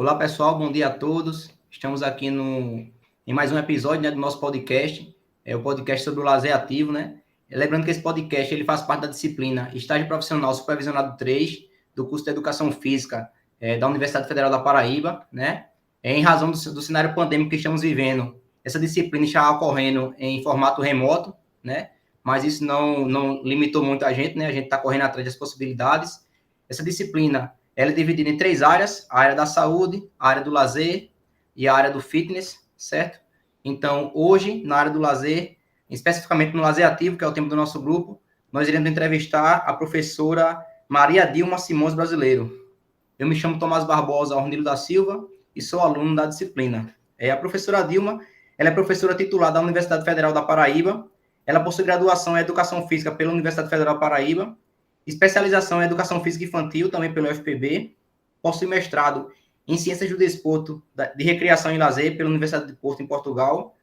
Olá, pessoal, bom dia a todos. Estamos aqui em mais um episódio, né, do nosso podcast, o podcast sobre o lazer ativo, né? Lembrando que esse podcast ele faz parte da disciplina Estágio Profissional Supervisionado 3 do curso de Educação Física da Universidade Federal da Paraíba, né? Em razão do cenário pandêmico que estamos vivendo, essa disciplina está ocorrendo em formato remoto, né? Mas isso não limitou muito a gente, né? A gente está correndo atrás das possibilidades. Essa disciplina ela é dividida em 3 áreas: a área da saúde, a área do lazer e a área do fitness, certo? Então, hoje, na área do lazer, especificamente no lazer ativo, que é o tema do nosso grupo, nós iremos entrevistar a professora Maria Dilma Simões Brasileiro. Eu me chamo Tomás Barbosa Ornilo da Silva e sou aluno da disciplina. A professora Dilma, ela é professora titular da Universidade Federal da Paraíba, ela possui graduação em Educação Física pela Universidade Federal da Paraíba, especialização em Educação Física Infantil, também pelo UFPB, possui mestrado em Ciências do Desporto, de Recreação e Lazer, pela Universidade de Porto, em Portugal,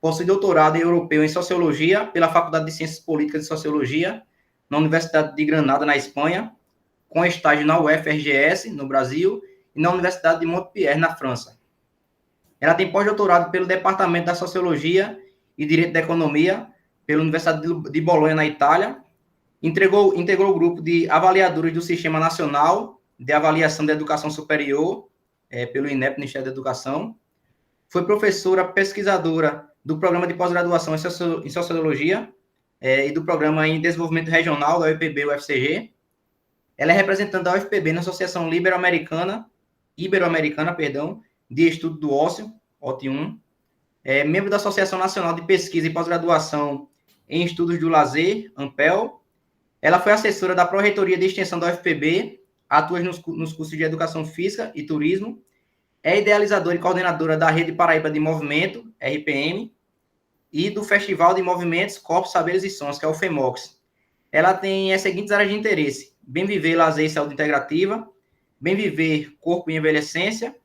possui doutorado em Europeu em Sociologia, pela Faculdade de Ciências Políticas e Sociologia, na Universidade de Granada, na Espanha, com estágio na UFRGS, no Brasil, e na Universidade de Montpellier, na França. Ela tem pós-doutorado pelo Departamento da Sociologia e Direito da Economia, pela Universidade de Bolonha, na Itália. Integrou o grupo de avaliadores do Sistema Nacional de Avaliação da Educação Superior, pelo INEP, Ministério da Educação. Foi professora pesquisadora do Programa de Pós-Graduação em Sociologia e do Programa em Desenvolvimento Regional da UFPB, UFCG. Ela é representante da UFPB na Associação Ibero-Americana, de Estudo do Ócio, OT1. Membro da Associação Nacional de Pesquisa e Pós-Graduação em Estudos do Lazer, ANPEL. Ela foi assessora da Pró-Reitoria de Extensão da UFPB, atua nos cursos de Educação Física e Turismo, é idealizadora e coordenadora da Rede Paraíba de Movimento, RPM, e do Festival de Movimentos, Corpos, Saberes e Sons, que é o FEMOX. Ela tem as seguintes áreas de interesse: bem viver, lazer e saúde integrativa, bem viver, corpo e envelhecência,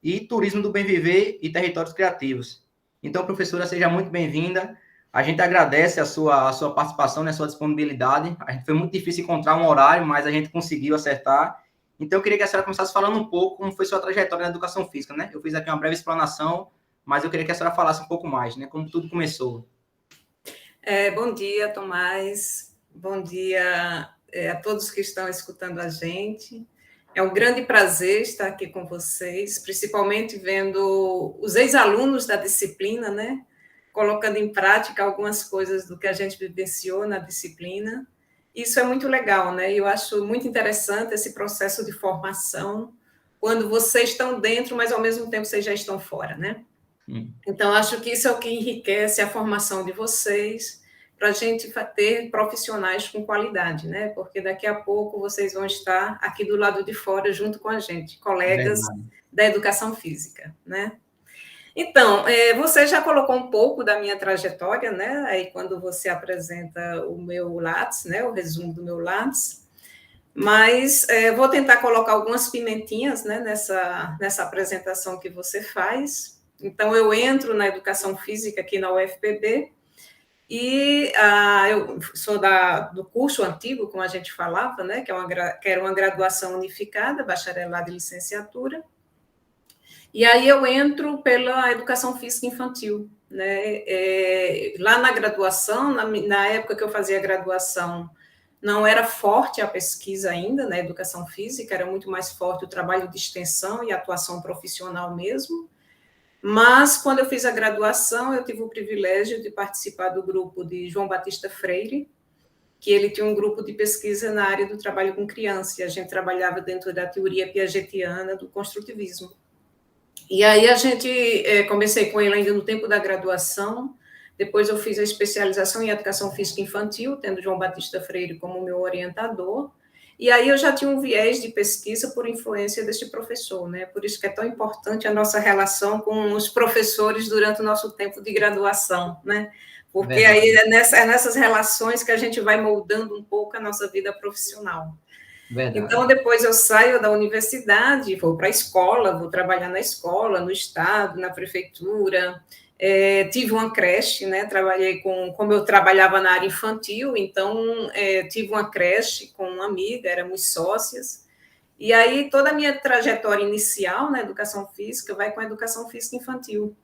e turismo do bem viver e territórios criativos. Então, professora, seja muito bem-vinda. A gente agradece a sua participação, né, a sua disponibilidade. Foi muito difícil encontrar um horário, mas a gente conseguiu acertar. Então, eu queria que a senhora começasse falando um pouco como foi sua trajetória na educação física, né? Eu fiz aqui uma breve explanação, mas eu queria que a senhora falasse um pouco mais, né? Como tudo começou. Bom dia, Tomás. Bom dia a todos que estão escutando a gente. É um grande prazer estar aqui com vocês, principalmente vendo os ex-alunos da disciplina, né? Colocando em prática algumas coisas do que a gente vivenciou na disciplina. Isso é muito legal, né? Eu acho muito interessante esse processo de formação, quando vocês estão dentro, mas ao mesmo tempo vocês já estão fora, né? Então, acho que isso é o que enriquece a formação de vocês, para a gente ter profissionais com qualidade, né? Porque daqui a pouco vocês vão estar aqui do lado de fora junto com a gente, colegas da educação física, né? Então, você já colocou um pouco da minha trajetória, né? Aí quando você apresenta o meu Lattes, né? O resumo do meu Lattes. Mas vou tentar colocar algumas pimentinhas, né? Nessa apresentação que você faz. Então, eu entro na educação física aqui na UFPB e eu sou do curso antigo, como a gente falava, né, que era uma graduação unificada, bacharelado e licenciatura. E aí eu entro pela educação física infantil, né? Lá na graduação, na época que eu fazia graduação, não era forte a pesquisa ainda na educação física, era muito mais forte o trabalho de extensão e atuação profissional mesmo. Mas, quando eu fiz a graduação, eu tive o privilégio de participar do grupo de João Batista Freire, que ele tinha um grupo de pesquisa na área do trabalho com criança, e a gente trabalhava dentro da teoria piagetiana do construtivismo. E aí comecei com ele ainda no tempo da graduação, depois eu fiz a especialização em educação física infantil, tendo João Batista Freire como meu orientador, e aí eu já tinha um viés de pesquisa por influência desse professor, né? Por isso que é tão importante a nossa relação com os professores durante o nosso tempo de graduação, né? Porque aí é nessas relações que a gente vai moldando um pouco a nossa vida profissional. Verdade. Então, depois eu saio da universidade, vou para a escola, vou trabalhar na escola, no estado, na prefeitura. Tive uma creche, né? Trabalhei como eu trabalhava na área infantil, então tive uma creche com uma amiga, éramos sócias, E aí toda a minha trajetória inicial na educação física vai com a educação física infantil.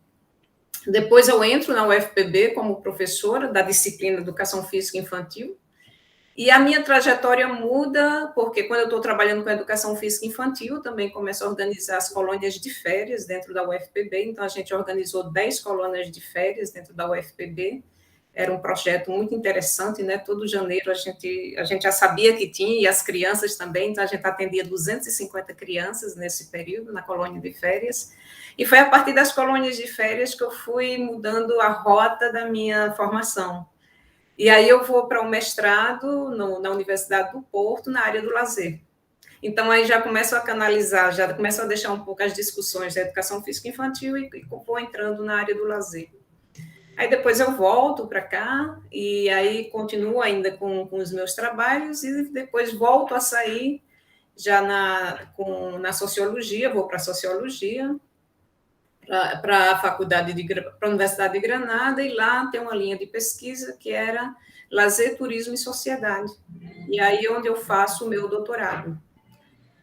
Depois eu entro na UFPB como professora da disciplina Educação Física Infantil, e a minha trajetória muda, porque quando eu estou trabalhando com a educação física infantil, também começo a organizar as colônias de férias dentro da UFPB, então a gente organizou 10 colônias de férias dentro da UFPB, era um projeto muito interessante, né? Todo janeiro a gente já sabia que tinha, e as crianças também, então a gente atendia 250 crianças nesse período, na colônia de férias, e foi a partir das colônias de férias que eu fui mudando a rota da minha formação. E aí eu vou para o mestrado na Universidade do Porto, na área do lazer. Então, aí já começo a canalizar, já começo a deixar um pouco as discussões da educação física infantil e vou entrando na área do lazer. Aí depois eu volto para cá e aí continuo ainda com os meus trabalhos e depois volto a sair já na sociologia, vou para a sociologia, para a faculdade para a Universidade de Granada, e lá tem uma linha de pesquisa que era lazer, turismo e sociedade. E aí é onde eu faço o meu doutorado.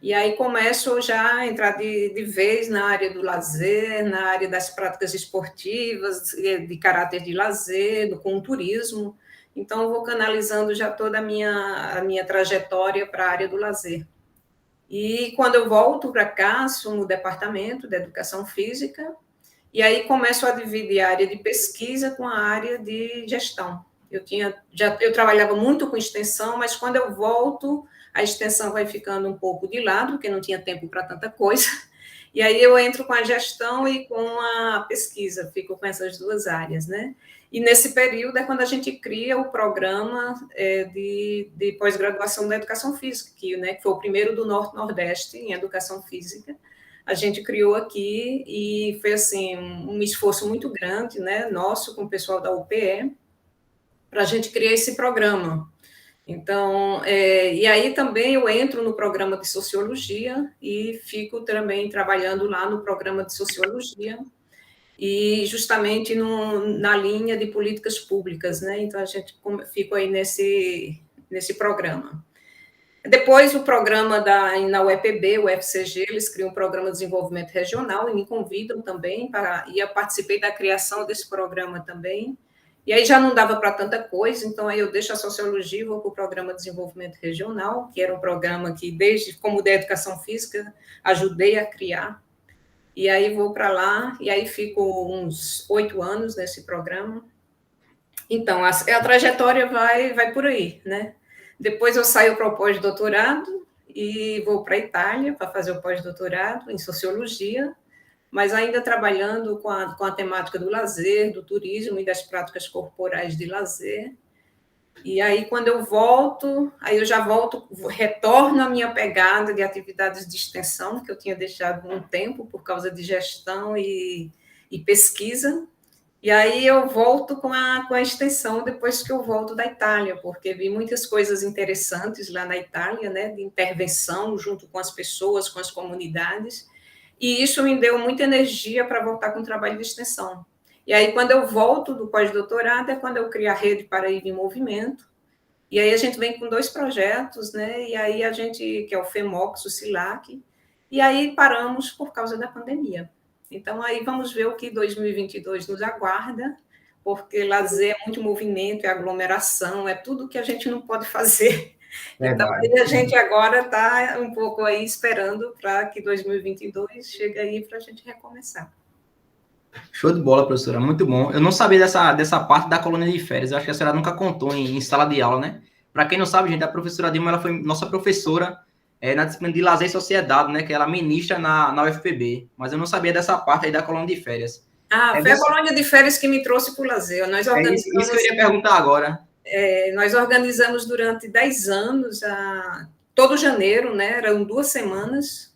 E aí começo já a entrar de vez na área do lazer, na área das práticas esportivas, de caráter de lazer, com o turismo. Então, eu vou canalizando já toda a minha trajetória para a área do lazer. E quando eu volto para cá, assumo o departamento de educação física, e aí começo a dividir a área de pesquisa com a área de gestão. Eu trabalhava muito com extensão, mas quando eu volto, a extensão vai ficando um pouco de lado, porque não tinha tempo para tanta coisa. E aí eu entro com a gestão e com a pesquisa, fico com essas duas áreas, né? E nesse período é quando a gente cria o programa de pós-graduação da educação física, que foi o primeiro do Norte-Nordeste em educação física. A gente criou aqui e foi assim um esforço muito grande, né, nosso com o pessoal da UPE, para a gente criar esse programa. Então, e aí também eu entro no programa de sociologia e fico também trabalhando lá no programa de sociologia e justamente na linha de políticas públicas, né? Então a gente fica aí nesse programa. Depois, o programa na UEPB, o UFCG, eles criam um programa de desenvolvimento regional e me convidam também e eu participei da criação desse programa também. E aí já não dava para tanta coisa, então aí eu deixo a sociologia e vou para o programa de desenvolvimento regional, que era um programa que, desde como da educação física, ajudei a criar. E aí vou para lá, e aí fico uns 8 anos nesse programa. Então, a trajetória vai por aí, né? Depois eu saio para o pós-doutorado e vou para a Itália para fazer o pós-doutorado em sociologia, mas ainda trabalhando com a temática do lazer, do turismo e das práticas corporais de lazer. E aí, quando eu volto, aí eu já volto, retorno à minha pegada de atividades de extensão, que eu tinha deixado um tempo por causa de gestão e pesquisa. E aí eu volto com a extensão depois que eu volto da Itália, porque vi muitas coisas interessantes lá na Itália, né, de intervenção junto com as pessoas, com as comunidades, e isso me deu muita energia para voltar com o trabalho de extensão. E aí, quando eu volto do pós-doutorado, é quando eu crio a Rede Paraíba em Movimento, e aí a gente vem com 2 projetos, né, e aí a gente, que é o FEMOX, o SILAC, e aí paramos por causa da pandemia. Então, aí vamos ver o que 2022 nos aguarda, porque lazer é muito movimento, é aglomeração, é tudo que a gente não pode fazer. Então, a gente agora está um pouco aí esperando para que 2022 chegue aí para a gente recomeçar. Show de bola, professora, muito bom. Eu não sabia dessa parte da colônia de férias, eu acho que a senhora nunca contou em sala de aula, né? Para quem não sabe, gente, a professora Dilma, ela foi nossa professora na disciplina de lazer e sociedade, né? Que ela ministra na UFPB, mas eu não sabia dessa parte aí da colônia de férias. Foi a colônia de férias que me trouxe para o lazer. Nós organizamos, isso que eu ia perguntar agora. Nós organizamos durante 10 anos, todo janeiro, né? Eram 2 semanas,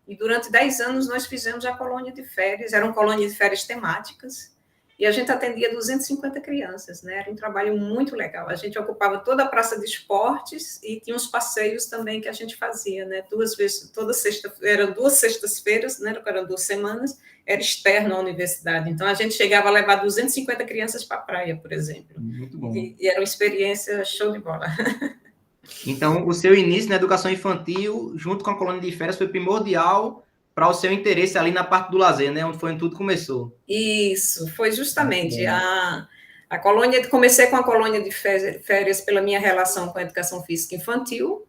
e durante 10 anos nós fizemos a colônia de férias, eram colônias de férias temáticas, e a gente atendia 250 crianças, né? Era um trabalho muito legal. A gente ocupava toda a praça de esportes e tinha uns passeios também que a gente fazia, né? 2 vezes, eram 2 sextas-feiras, né? Eram 2 semanas, era externo à universidade. Então, a gente chegava a levar 250 crianças para a praia, por exemplo. Muito bom. E era uma experiência show de bola. Então, o seu início na educação infantil, junto com a colônia de férias, foi primordial para o seu interesse ali na parte do lazer, né? Onde foi onde tudo começou. Isso, foi Muito justamente bom. a colônia. Comecei com a colônia de férias pela minha relação com a educação física infantil,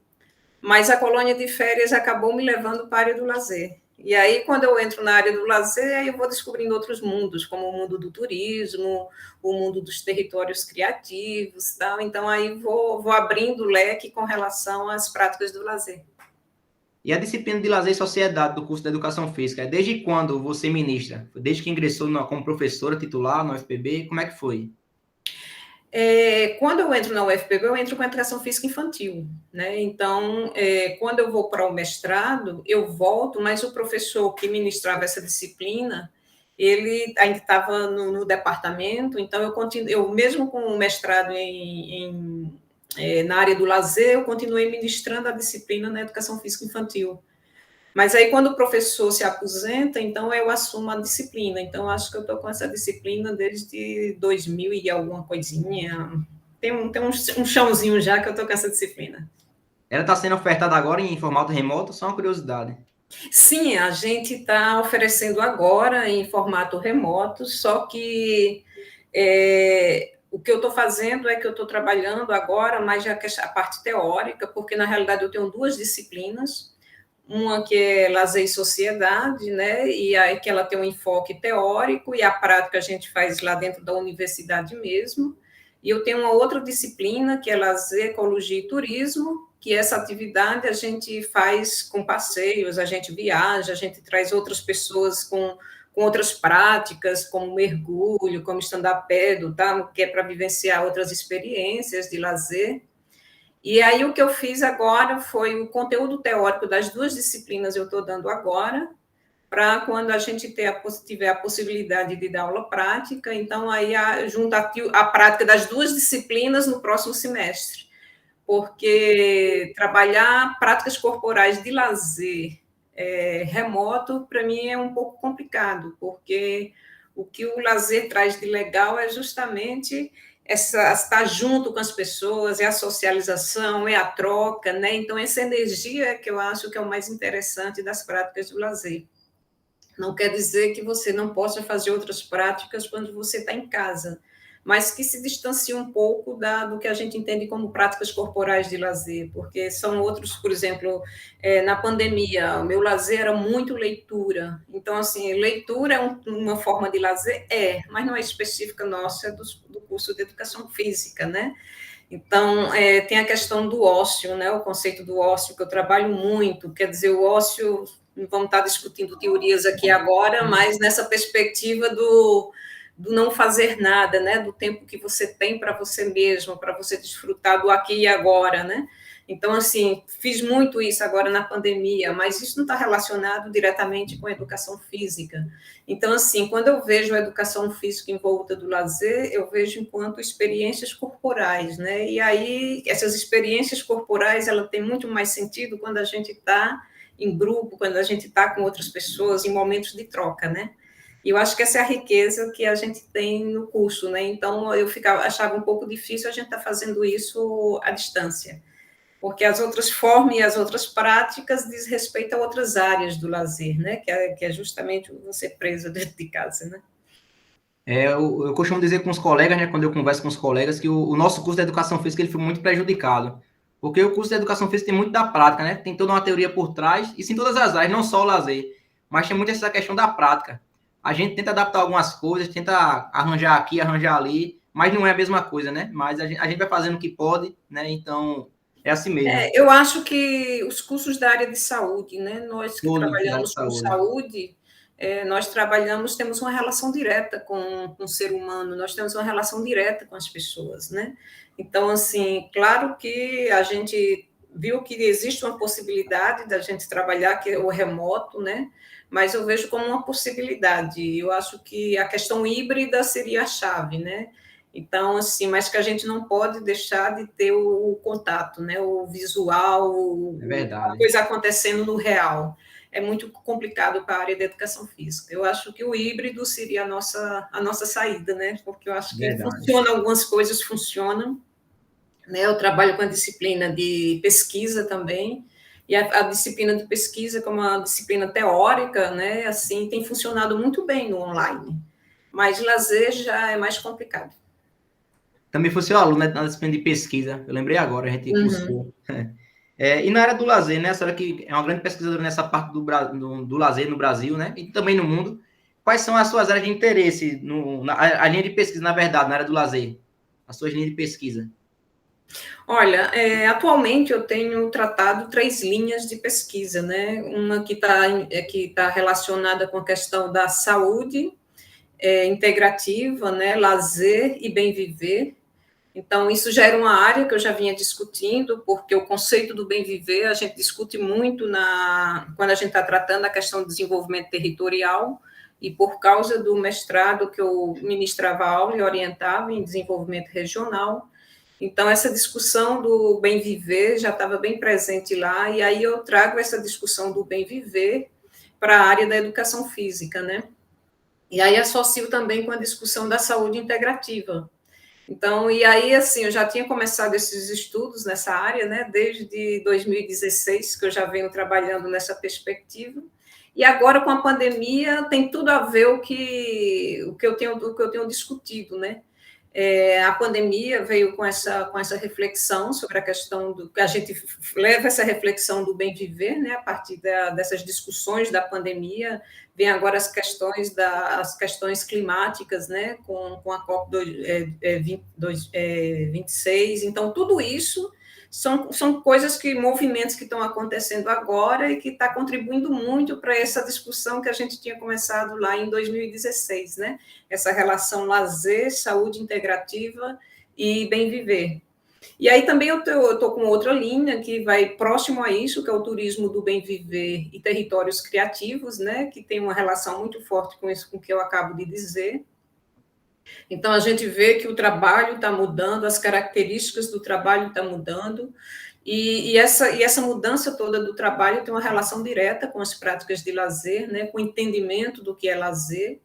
mas a colônia de férias acabou me levando para a área do lazer. E aí, quando eu entro na área do lazer, eu vou descobrindo outros mundos, como o mundo do turismo, o mundo dos territórios criativos, tal. Então, aí vou abrindo o leque com relação às práticas do lazer. E a disciplina de lazer e sociedade do curso de educação física, desde quando você ministra? Desde que ingressou como professora titular no UFPB? Como é que foi? Quando eu entro na UFPB, eu entro com educação física infantil, né? Então, quando eu vou para o mestrado, eu volto, mas o professor que ministrava essa disciplina, ele ainda estava no departamento, então eu mesmo com o mestrado na área do lazer, eu continuei ministrando a disciplina na educação física infantil. Mas aí, quando o professor se aposenta, então eu assumo a disciplina. Então, acho que eu estou com essa disciplina desde 2000 e alguma coisinha. Tem um chãozinho já que eu estou com essa disciplina. Ela está sendo ofertada agora em formato remoto? Só uma curiosidade. Sim, a gente está oferecendo agora em formato remoto, só que o que eu estou fazendo é que eu estou trabalhando agora mais a parte teórica, porque na realidade eu tenho duas disciplinas, uma que é lazer e sociedade, né? E aí que ela tem um enfoque teórico e a prática a gente faz lá dentro da universidade mesmo. E eu tenho uma outra disciplina que é lazer, ecologia e turismo, que essa atividade a gente faz com passeios, a gente viaja, a gente traz outras pessoas com outras práticas, como mergulho, como stand-up paddle, tá? Que é para vivenciar outras experiências de lazer. E aí o que eu fiz agora foi o conteúdo teórico das duas disciplinas eu estou dando agora, para quando a gente tiver a possibilidade de dar aula prática, então aí junta a prática das duas disciplinas no próximo semestre, porque trabalhar práticas corporais de lazer remoto, para mim, é um pouco complicado, porque o que o lazer traz de legal é justamente estar junto com as pessoas, é a socialização, é a troca, né? Então, essa energia que eu acho que é o mais interessante das práticas do lazer. Não quer dizer que você não possa fazer outras práticas quando você está em casa, mas que se distancie um pouco do que a gente entende como práticas corporais de lazer, porque são outros, por exemplo, na pandemia, o meu lazer era muito leitura. Então, assim, leitura é uma forma de lazer? Mas não é específica nossa, é do curso de educação física, né? Então, tem a questão do ócio, né? O conceito do ócio, que eu trabalho muito, quer dizer, o ócio, vamos estar discutindo teorias aqui agora, mas nessa perspectiva do não fazer nada, né? Do tempo que você tem para você mesmo, para você desfrutar do aqui e agora, né? Então, assim, fiz muito isso agora na pandemia, mas isso não está relacionado diretamente com a educação física. Então, assim, quando eu vejo a educação física em volta do lazer, eu vejo enquanto experiências corporais, né? E aí, essas experiências corporais, ela tem muito mais sentido quando a gente está em grupo, quando a gente está com outras pessoas, em momentos de troca, né? E eu acho que essa é a riqueza que a gente tem no curso, né? Então, achava um pouco difícil a gente estar fazendo isso à distância, porque as outras formas e as outras práticas diz respeito a outras áreas do lazer, né? Que é justamente você preso dentro de casa, né? Eu costumo dizer com os colegas, né, quando eu converso com os colegas, que o nosso curso de educação física ele foi muito prejudicado. Porque o curso de educação física tem muito da prática, né? Tem toda uma teoria por trás, e sim todas as áreas, não só o lazer. Mas tem muito essa questão da prática. A gente tenta adaptar algumas coisas, tenta arranjar aqui, arranjar ali, mas não é a mesma coisa, né? Mas a gente vai fazendo o que pode, né? Então, é assim mesmo. Eu acho que os cursos da área de saúde, né? Nós que Todos da área de trabalhamos com saúde. saúde, temos uma relação direta com o ser humano, nós temos uma relação direta com as pessoas, né? Então, assim, claro que a gente viu que existe uma possibilidade da gente trabalhar, que é o remoto, né? Mas eu vejo como uma possibilidade. Eu acho que a questão híbrida seria a chave, né? Então, assim, mas que a gente não pode deixar de ter o contato, né? O visual, É a verdade. coisa acontecendo no real. É muito complicado para a área da educação física. Eu acho que o híbrido seria a nossa saída, né? Porque eu acho que Verdade. algumas coisas funcionam. né? Eu trabalho com a disciplina de pesquisa também, e a disciplina de pesquisa, como uma disciplina teórica, né, assim, tem funcionado muito bem no online, mas lazer já é mais complicado. Também foi seu aluno, né, na disciplina de pesquisa. Eu lembrei agora, a gente Uhum. cursou. E na área do lazer, né? A senhora que é uma grande pesquisadora nessa parte do lazer no Brasil, né? E também no mundo. Quais são as suas áreas de interesse, a linha de pesquisa, na verdade, na área do lazer? As suas linhas de pesquisa. Olha, atualmente eu tenho tratado 3 linhas de pesquisa, né? Uma que tá relacionada com a questão da saúde integrativa, né? Lazer e bem viver. Então, isso já era uma área que eu já vinha discutindo, porque o conceito do bem viver a gente discute muito quando a gente está tratando a questão do desenvolvimento territorial, e por causa do mestrado que eu ministrava aula e orientava em desenvolvimento regional, então essa discussão do bem viver já estava bem presente lá, e aí eu trago essa discussão do bem viver para a área da educação física, né? E aí associo também com a discussão da saúde integrativa. Então, e aí, assim, eu já tinha começado esses estudos nessa área, né, desde 2016, que eu já venho trabalhando nessa perspectiva, e agora com a pandemia tem tudo a ver o que eu tenho discutido, né? A pandemia veio com essa reflexão sobre a questão do que a gente leva essa reflexão do bem viver, né? A partir dessas discussões da pandemia, vem agora as questões climáticas, né? Com a COP 26. Então, tudo isso são coisas movimentos que estão acontecendo agora e que está contribuindo muito para essa discussão que a gente tinha começado lá em 2016, né? Essa relação lazer, saúde integrativa e bem viver. E aí também eu estou com outra linha que vai próximo a isso, que é o turismo do bem viver e territórios criativos, né? Que tem uma relação muito forte com isso, com o que eu acabo de dizer. Então, a gente vê que o trabalho está mudando, as características do trabalho estão mudando, e essa mudança toda do trabalho tem uma relação direta com as práticas de lazer, né, com o entendimento do que é lazer,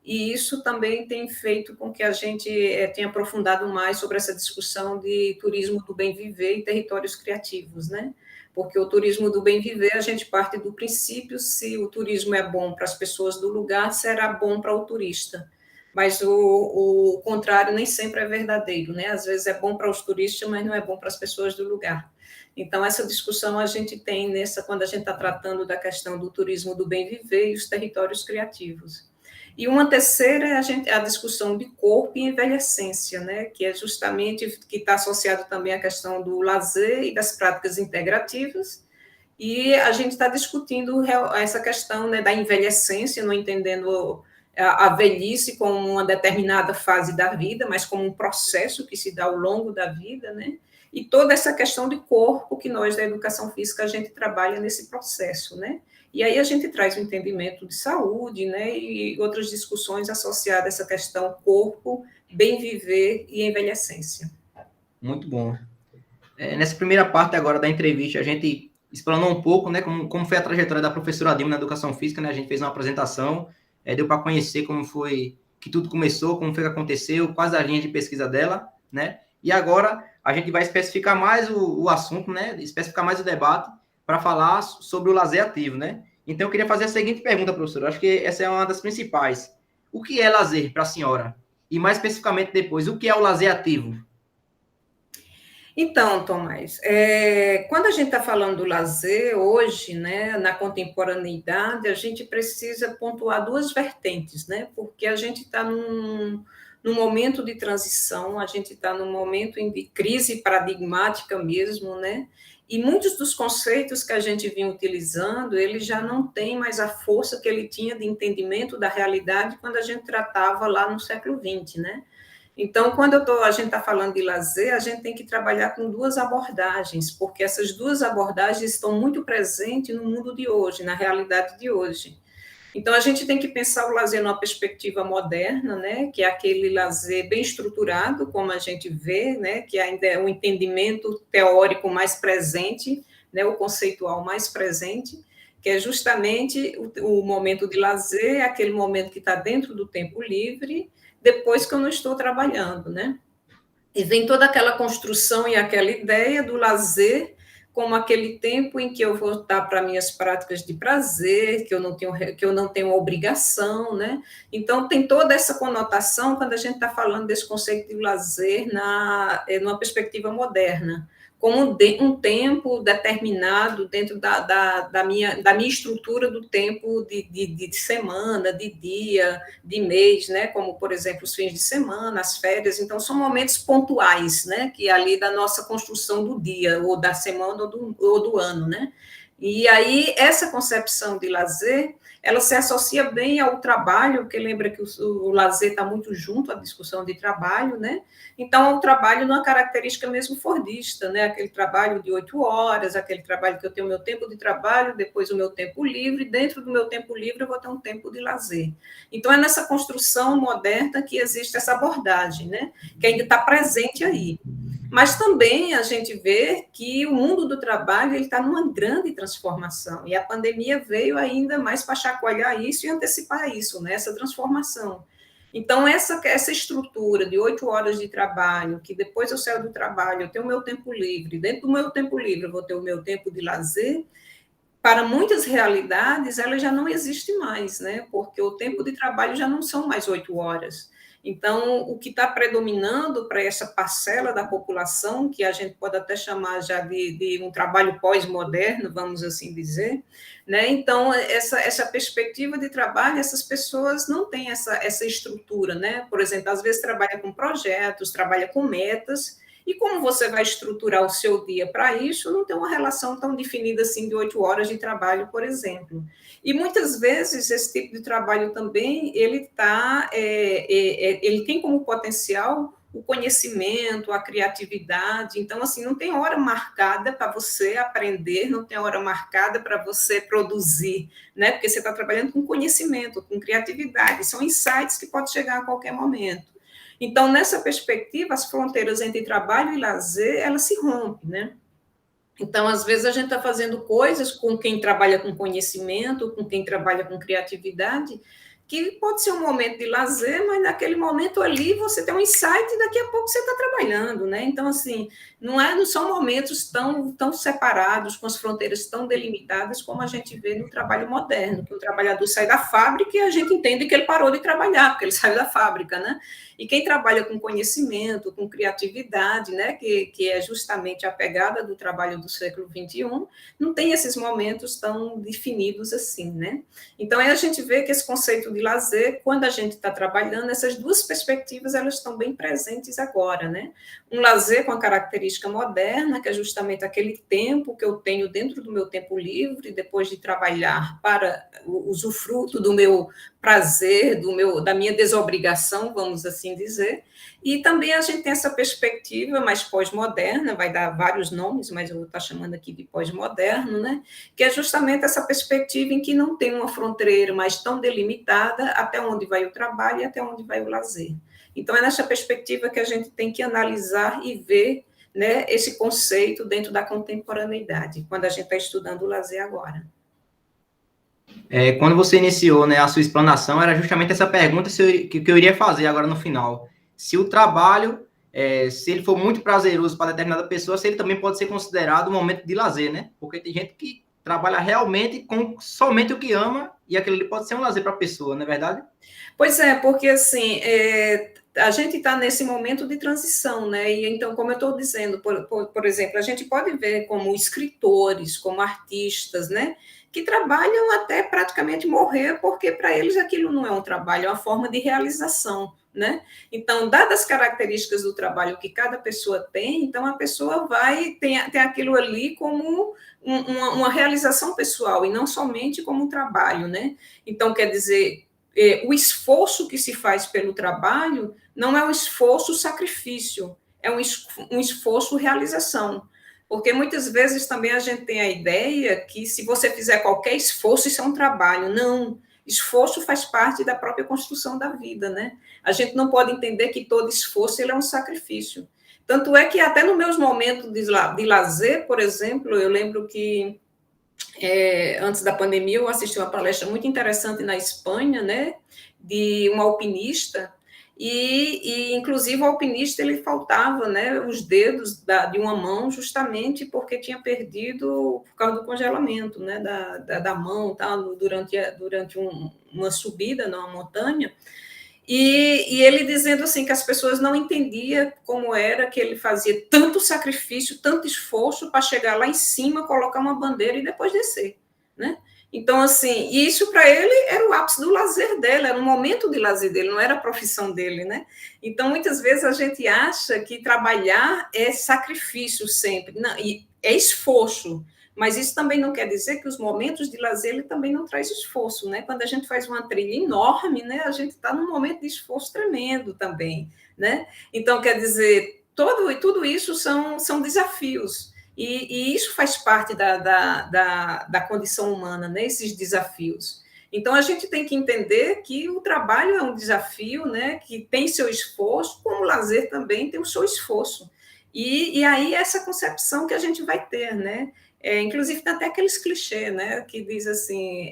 e isso também tem feito com que a gente tenha aprofundado mais sobre essa discussão de turismo do bem viver e territórios criativos, né? Porque o turismo do bem viver, a gente parte do princípio, se o turismo é bom para as pessoas do lugar, será bom para o turista, mas o contrário nem sempre é verdadeiro, né? Às vezes é bom para os turistas, mas não é bom para as pessoas do lugar. Então, essa discussão a gente tem quando a gente está tratando da questão do turismo do bem viver e os territórios criativos. E uma terceira é a discussão de corpo e envelhecência, né? Que é justamente que está associado também à questão do lazer e das práticas integrativas. E a gente está discutindo essa questão, né, da envelhecência, não entendendo a velhice como uma determinada fase da vida, mas como um processo que se dá ao longo da vida, né? E toda essa questão de corpo que nós da educação física a gente trabalha nesse processo, né? E aí a gente traz o entendimento de saúde, né? E outras discussões associadas a essa questão corpo, bem viver e envelhecência. Muito bom. Nessa primeira parte agora da entrevista, a gente explanou um pouco, né, como foi a trajetória da professora Dilma na educação física, né? A gente fez uma apresentação, deu para conhecer como foi que tudo começou, como foi que aconteceu, quais as linhas de pesquisa dela, né? E agora a gente vai especificar mais o assunto, né? Especificar mais o debate para falar sobre o lazer ativo, né? Então eu queria fazer a seguinte pergunta, professora. Acho que essa é uma das principais. O que é lazer para a senhora? E mais especificamente depois, o que é o lazer ativo? Então, Tomás, quando a gente está falando do lazer, hoje, né, na contemporaneidade, a gente precisa pontuar duas vertentes, né, porque a gente está num momento de transição, a gente está num momento de crise paradigmática mesmo, né, e muitos dos conceitos que a gente vinha utilizando, ele já não tem mais a força que ele tinha de entendimento da realidade quando a gente tratava lá no século XX, né. Então, quando a gente está falando de lazer, a gente tem que trabalhar com duas abordagens, porque essas duas abordagens estão muito presentes no mundo de hoje, na realidade de hoje. Então, a gente tem que pensar o lazer numa perspectiva moderna, né, que é aquele lazer bem estruturado, como a gente vê, né, que ainda é um entendimento teórico mais presente, né, o conceitual mais presente, que é justamente o momento de lazer, aquele momento que está dentro do tempo livre, depois que eu não estou trabalhando, né? E vem toda aquela construção e aquela ideia do lazer como aquele tempo em que eu vou estar para minhas práticas de prazer, que eu não tenho obrigação, né? Então, tem toda essa conotação quando a gente está falando desse conceito de lazer numa perspectiva moderna, como um tempo determinado dentro da minha estrutura do tempo de semana, de dia, de mês, né? Como, por exemplo, os fins de semana, as férias. Então, são momentos pontuais, né? Que é ali da nossa construção do dia, ou da semana, ou do ano, né? E aí, essa concepção de lazer, ela se associa bem ao trabalho, porque lembra que o lazer está muito junto à discussão de trabalho, né? Então, o trabalho numa característica mesmo fordista, né? Aquele trabalho de 8 horas, aquele trabalho que eu tenho o meu tempo de trabalho, depois o meu tempo livre, dentro do meu tempo livre eu vou ter um tempo de lazer. Então, é nessa construção moderna que existe essa abordagem, né? Que ainda está presente aí. Mas também a gente vê que o mundo do trabalho está numa grande transformação, e a pandemia veio ainda mais para chacoalhar isso e antecipar isso, né? Essa transformação. Então, essa estrutura de 8 horas de trabalho, que depois eu saio do trabalho, eu tenho o meu tempo livre, dentro do meu tempo livre eu vou ter o meu tempo de lazer, para muitas realidades ela já não existe mais, né? Porque o tempo de trabalho já não são mais 8 horas. Então, o que está predominando para essa parcela da população, que a gente pode até chamar já de um trabalho pós-moderno, vamos assim dizer, né? Então, essa perspectiva de trabalho, essas pessoas não têm essa estrutura, né? Por exemplo, às vezes trabalha com projetos, trabalha com metas, e como você vai estruturar o seu dia para isso, não tem uma relação tão definida assim de 8 horas de trabalho, por exemplo. E muitas vezes esse tipo de trabalho também ele tem como potencial o conhecimento, a criatividade. Então, assim, não tem hora marcada para você aprender, não tem hora marcada para você produzir, né? Porque você está trabalhando com conhecimento, com criatividade. São insights que podem chegar a qualquer momento. Então, nessa perspectiva, as fronteiras entre trabalho e lazer, elas se rompem, né? Então, às vezes, a gente está fazendo coisas com quem trabalha com conhecimento, com quem trabalha com criatividade, que pode ser um momento de lazer, mas naquele momento ali você tem um insight e daqui a pouco você está trabalhando, né? Então, assim, não são momentos tão separados, com as fronteiras tão delimitadas como a gente vê no trabalho moderno, que o trabalhador sai da fábrica e a gente entende que ele parou de trabalhar, porque ele saiu da fábrica, né? E quem trabalha com conhecimento, com criatividade, né, que é justamente a pegada do trabalho do século XXI, não tem esses momentos tão definidos assim, né? Então, aí a gente vê que esse conceito de lazer, quando a gente está trabalhando, essas duas perspectivas, elas estão bem presentes agora, né? Um lazer com a característica moderna, que é justamente aquele tempo que eu tenho dentro do meu tempo livre, depois de trabalhar para o usufruto do meu prazer, da minha desobrigação, vamos assim dizer. E também a gente tem essa perspectiva mais pós-moderna, vai dar vários nomes, mas eu vou estar chamando aqui de pós-moderno, né? Que é justamente essa perspectiva em que não tem uma fronteira mais tão delimitada até onde vai o trabalho e até onde vai o lazer. Então, é nessa perspectiva que a gente tem que analisar e ver, né, esse conceito dentro da contemporaneidade, quando a gente está estudando o lazer agora. Quando você iniciou, né, a sua explanação, era justamente essa pergunta que eu iria fazer agora no final. Se o trabalho, se ele for muito prazeroso para determinada pessoa, se ele também pode ser considerado um momento de lazer, né? Porque tem gente que trabalha realmente com somente o que ama e aquilo ali pode ser um lazer para a pessoa, não é verdade? Pois é, porque assim, a gente está nesse momento de transição, né? E então, como eu estou dizendo, por exemplo, a gente pode ver como escritores, como artistas, né? Que trabalham até praticamente morrer, porque para eles aquilo não é um trabalho, é uma forma de realização, né? Então, dadas as características do trabalho que cada pessoa tem, então a pessoa tem aquilo ali como uma realização pessoal e não somente como um trabalho, né? Então, quer dizer, o esforço que se faz pelo trabalho não é um esforço sacrifício, é um esforço realização. Porque muitas vezes também a gente tem a ideia que se você fizer qualquer esforço, isso é um trabalho. Não, esforço faz parte da própria construção da vida, né? A gente não pode entender que todo esforço ele é um sacrifício. Tanto é que até nos meus momentos de lazer, por exemplo, eu lembro que antes da pandemia eu assisti uma palestra muito interessante na Espanha, né? De uma alpinista, inclusive, o alpinista, ele faltava, né, os dedos de uma mão, justamente porque tinha perdido por causa do congelamento, né, da mão, tá, durante uma subida numa montanha. E ele dizendo assim que as pessoas não entendiam como era que ele fazia tanto sacrifício, tanto esforço para chegar lá em cima, colocar uma bandeira e depois descer, né? Então, assim, isso para ele era o ápice do lazer dele, era um momento de lazer dele, não era a profissão dele, né? Então, muitas vezes a gente acha que trabalhar é sacrifício sempre, não, e é esforço, mas isso também não quer dizer que os momentos de lazer ele também não traz esforço, né? Quando a gente faz uma trilha enorme, né, a gente está num momento de esforço tremendo também, né? Então, quer dizer, tudo isso são desafios. E isso faz parte da condição humana, né? Esses desafios. Então, a gente tem que entender que o trabalho é um desafio, né? Que tem seu esforço, como o lazer também tem o seu esforço. E aí, essa concepção que a gente vai ter, né? Inclusive, tem até aqueles clichês, né? Que diz assim,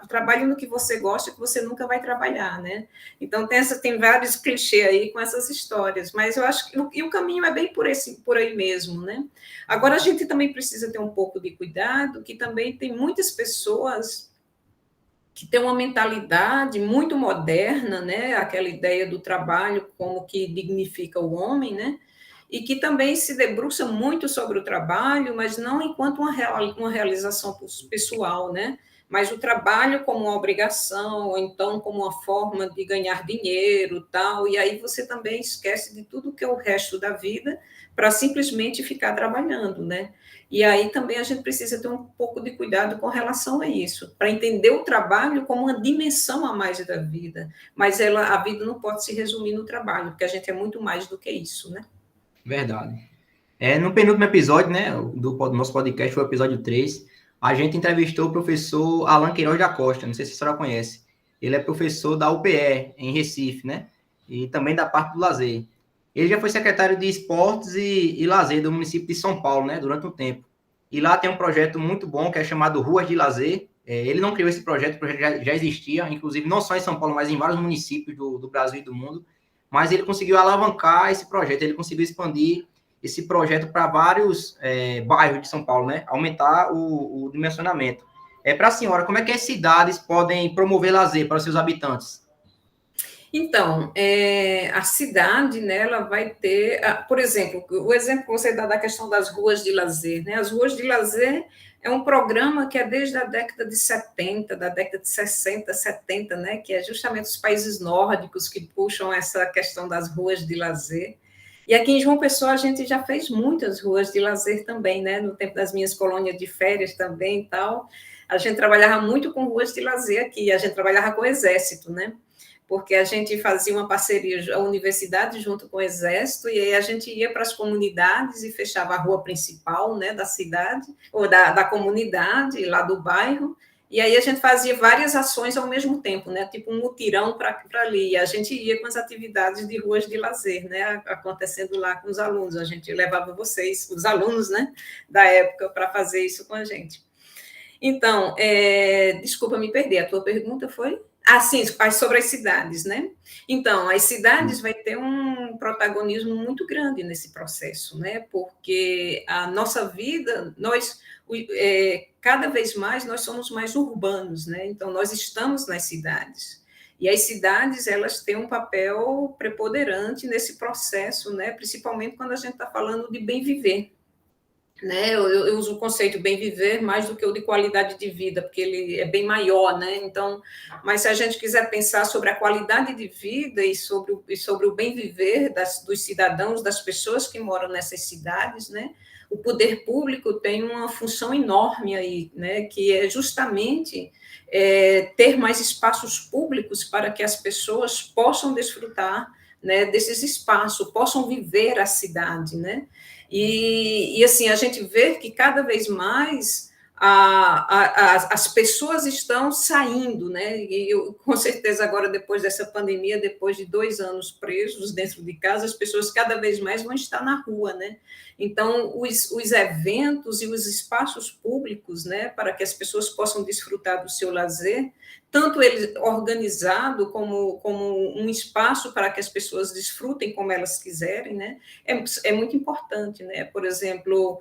trabalhe no que você gosta, que você nunca vai trabalhar, né? Então, tem vários clichês aí com essas histórias, mas eu acho que o caminho é bem por aí mesmo, né? Agora, a gente também precisa ter um pouco de cuidado, que também tem muitas pessoas que têm uma mentalidade muito moderna, né? Aquela ideia do trabalho como que dignifica o homem, né? E que também se debruça muito sobre o trabalho, mas não enquanto uma realização pessoal, né? Mas o trabalho como uma obrigação, ou então como uma forma de ganhar dinheiro, tal, e aí você também esquece de tudo que é o resto da vida para simplesmente ficar trabalhando, né? E aí também a gente precisa ter um pouco de cuidado com relação a isso, para entender o trabalho como uma dimensão a mais da vida, mas a vida não pode se resumir no trabalho, porque a gente é muito mais do que isso, né? Verdade. No penúltimo episódio, né, do nosso podcast, foi o episódio 3, a gente entrevistou o professor Alan Queiroz da Costa, não sei se a senhora conhece. Ele é professor da UPE, em Recife, né, e também da parte do lazer. Ele já foi secretário de Esportes e Lazer do município de São Paulo, né, durante um tempo. E lá tem um projeto muito bom que é chamado Ruas de Lazer. Ele não criou esse projeto, o projeto já existia, inclusive não só em São Paulo, mas em vários municípios do Brasil e do mundo. Mas ele conseguiu alavancar esse projeto, ele conseguiu expandir esse projeto para vários bairros de São Paulo, né? Aumentar o dimensionamento. Para a senhora, como é que as cidades podem promover lazer para os seus habitantes? Então, a cidade, né, ela vai ter, por exemplo, o exemplo que você dá da questão das ruas de lazer, né? As ruas de lazer é um programa que é desde a década de 70, da década de 60, 70, né, que é justamente os países nórdicos que puxam essa questão das ruas de lazer. E aqui em João Pessoa a gente já fez muitas ruas de lazer também, né, no tempo das minhas colônias de férias também e tal. A gente trabalhava muito com ruas de lazer aqui, a gente trabalhava com o Exército, né? Porque a gente fazia uma parceria, a universidade junto com o Exército, e aí a gente ia para as comunidades e fechava a rua principal, né, da cidade, ou da comunidade, lá do bairro, e aí a gente fazia várias ações ao mesmo tempo, né, tipo um mutirão para ali, e a gente ia com as atividades de ruas de lazer, né, acontecendo lá com os alunos, a gente levava vocês, os alunos, né, da época, para fazer isso com a gente. Então, desculpa me perder, a tua pergunta foi? Sim, sobre as cidades, né? Então, as cidades vai ter um protagonismo muito grande nesse processo, né? Porque a nossa vida, cada vez mais, nós somos mais urbanos, né? Então, nós estamos nas cidades. E as cidades, elas têm um papel preponderante nesse processo, né? Principalmente quando a gente está falando de bem viver. Né? Eu uso o conceito bem viver mais do que o de qualidade de vida, porque ele é bem maior, né? Então, mas se a gente quiser pensar sobre a qualidade de vida e sobre o bem viver dos cidadãos, das pessoas que moram nessas cidades, né? O poder público tem uma função enorme aí, né? Que é justamente ter mais espaços públicos para que as pessoas possam desfrutar, né, desses espaços, possam viver a cidade, né? E assim, a gente vê que cada vez mais as pessoas estão saindo, né? E eu, com certeza, agora, depois dessa pandemia, depois de 2 anos presos dentro de casa, as pessoas cada vez mais vão estar na rua, né? Então, os eventos e os espaços públicos, né, para que as pessoas possam desfrutar do seu lazer, tanto ele organizado como um espaço para que as pessoas desfrutem como elas quiserem, né? É muito importante, né? Por exemplo,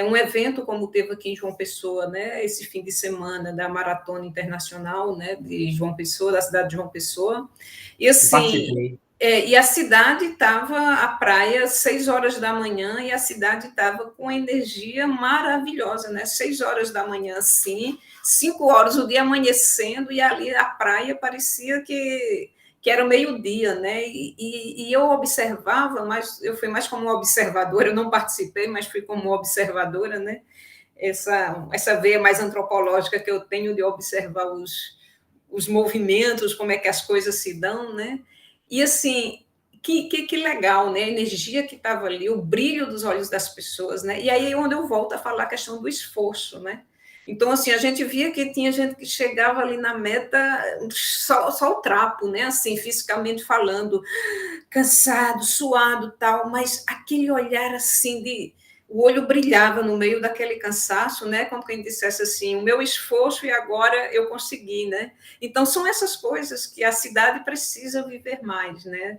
um evento como teve aqui em João Pessoa, né, esse fim de semana da Maratona Internacional, né, de João Pessoa, da cidade de João Pessoa, e Eu assim, participei. e a cidade estava, a praia, 6 horas da manhã, e a cidade estava com energia maravilhosa, né, 6 horas da manhã, sim, 5 horas, o dia amanhecendo, e ali a praia parecia que era o meio-dia, né? E eu observava, mas eu fui mais como observadora, eu não participei, mas fui como observadora, né? Essa veia mais antropológica que eu tenho de observar os movimentos, como é que as coisas se dão, né? E assim, que legal, né? A energia que estava ali, o brilho dos olhos das pessoas, né? E aí é onde eu volto a falar a questão do esforço, né? Então, assim, a gente via que tinha gente que chegava ali na meta só o trapo, né? Assim, fisicamente falando, cansado, suado, tal, mas aquele olhar assim de o olho brilhava no meio daquele cansaço, né? Como quem dissesse assim, o meu esforço e agora eu consegui, né? Então são essas coisas que a cidade precisa viver mais, né?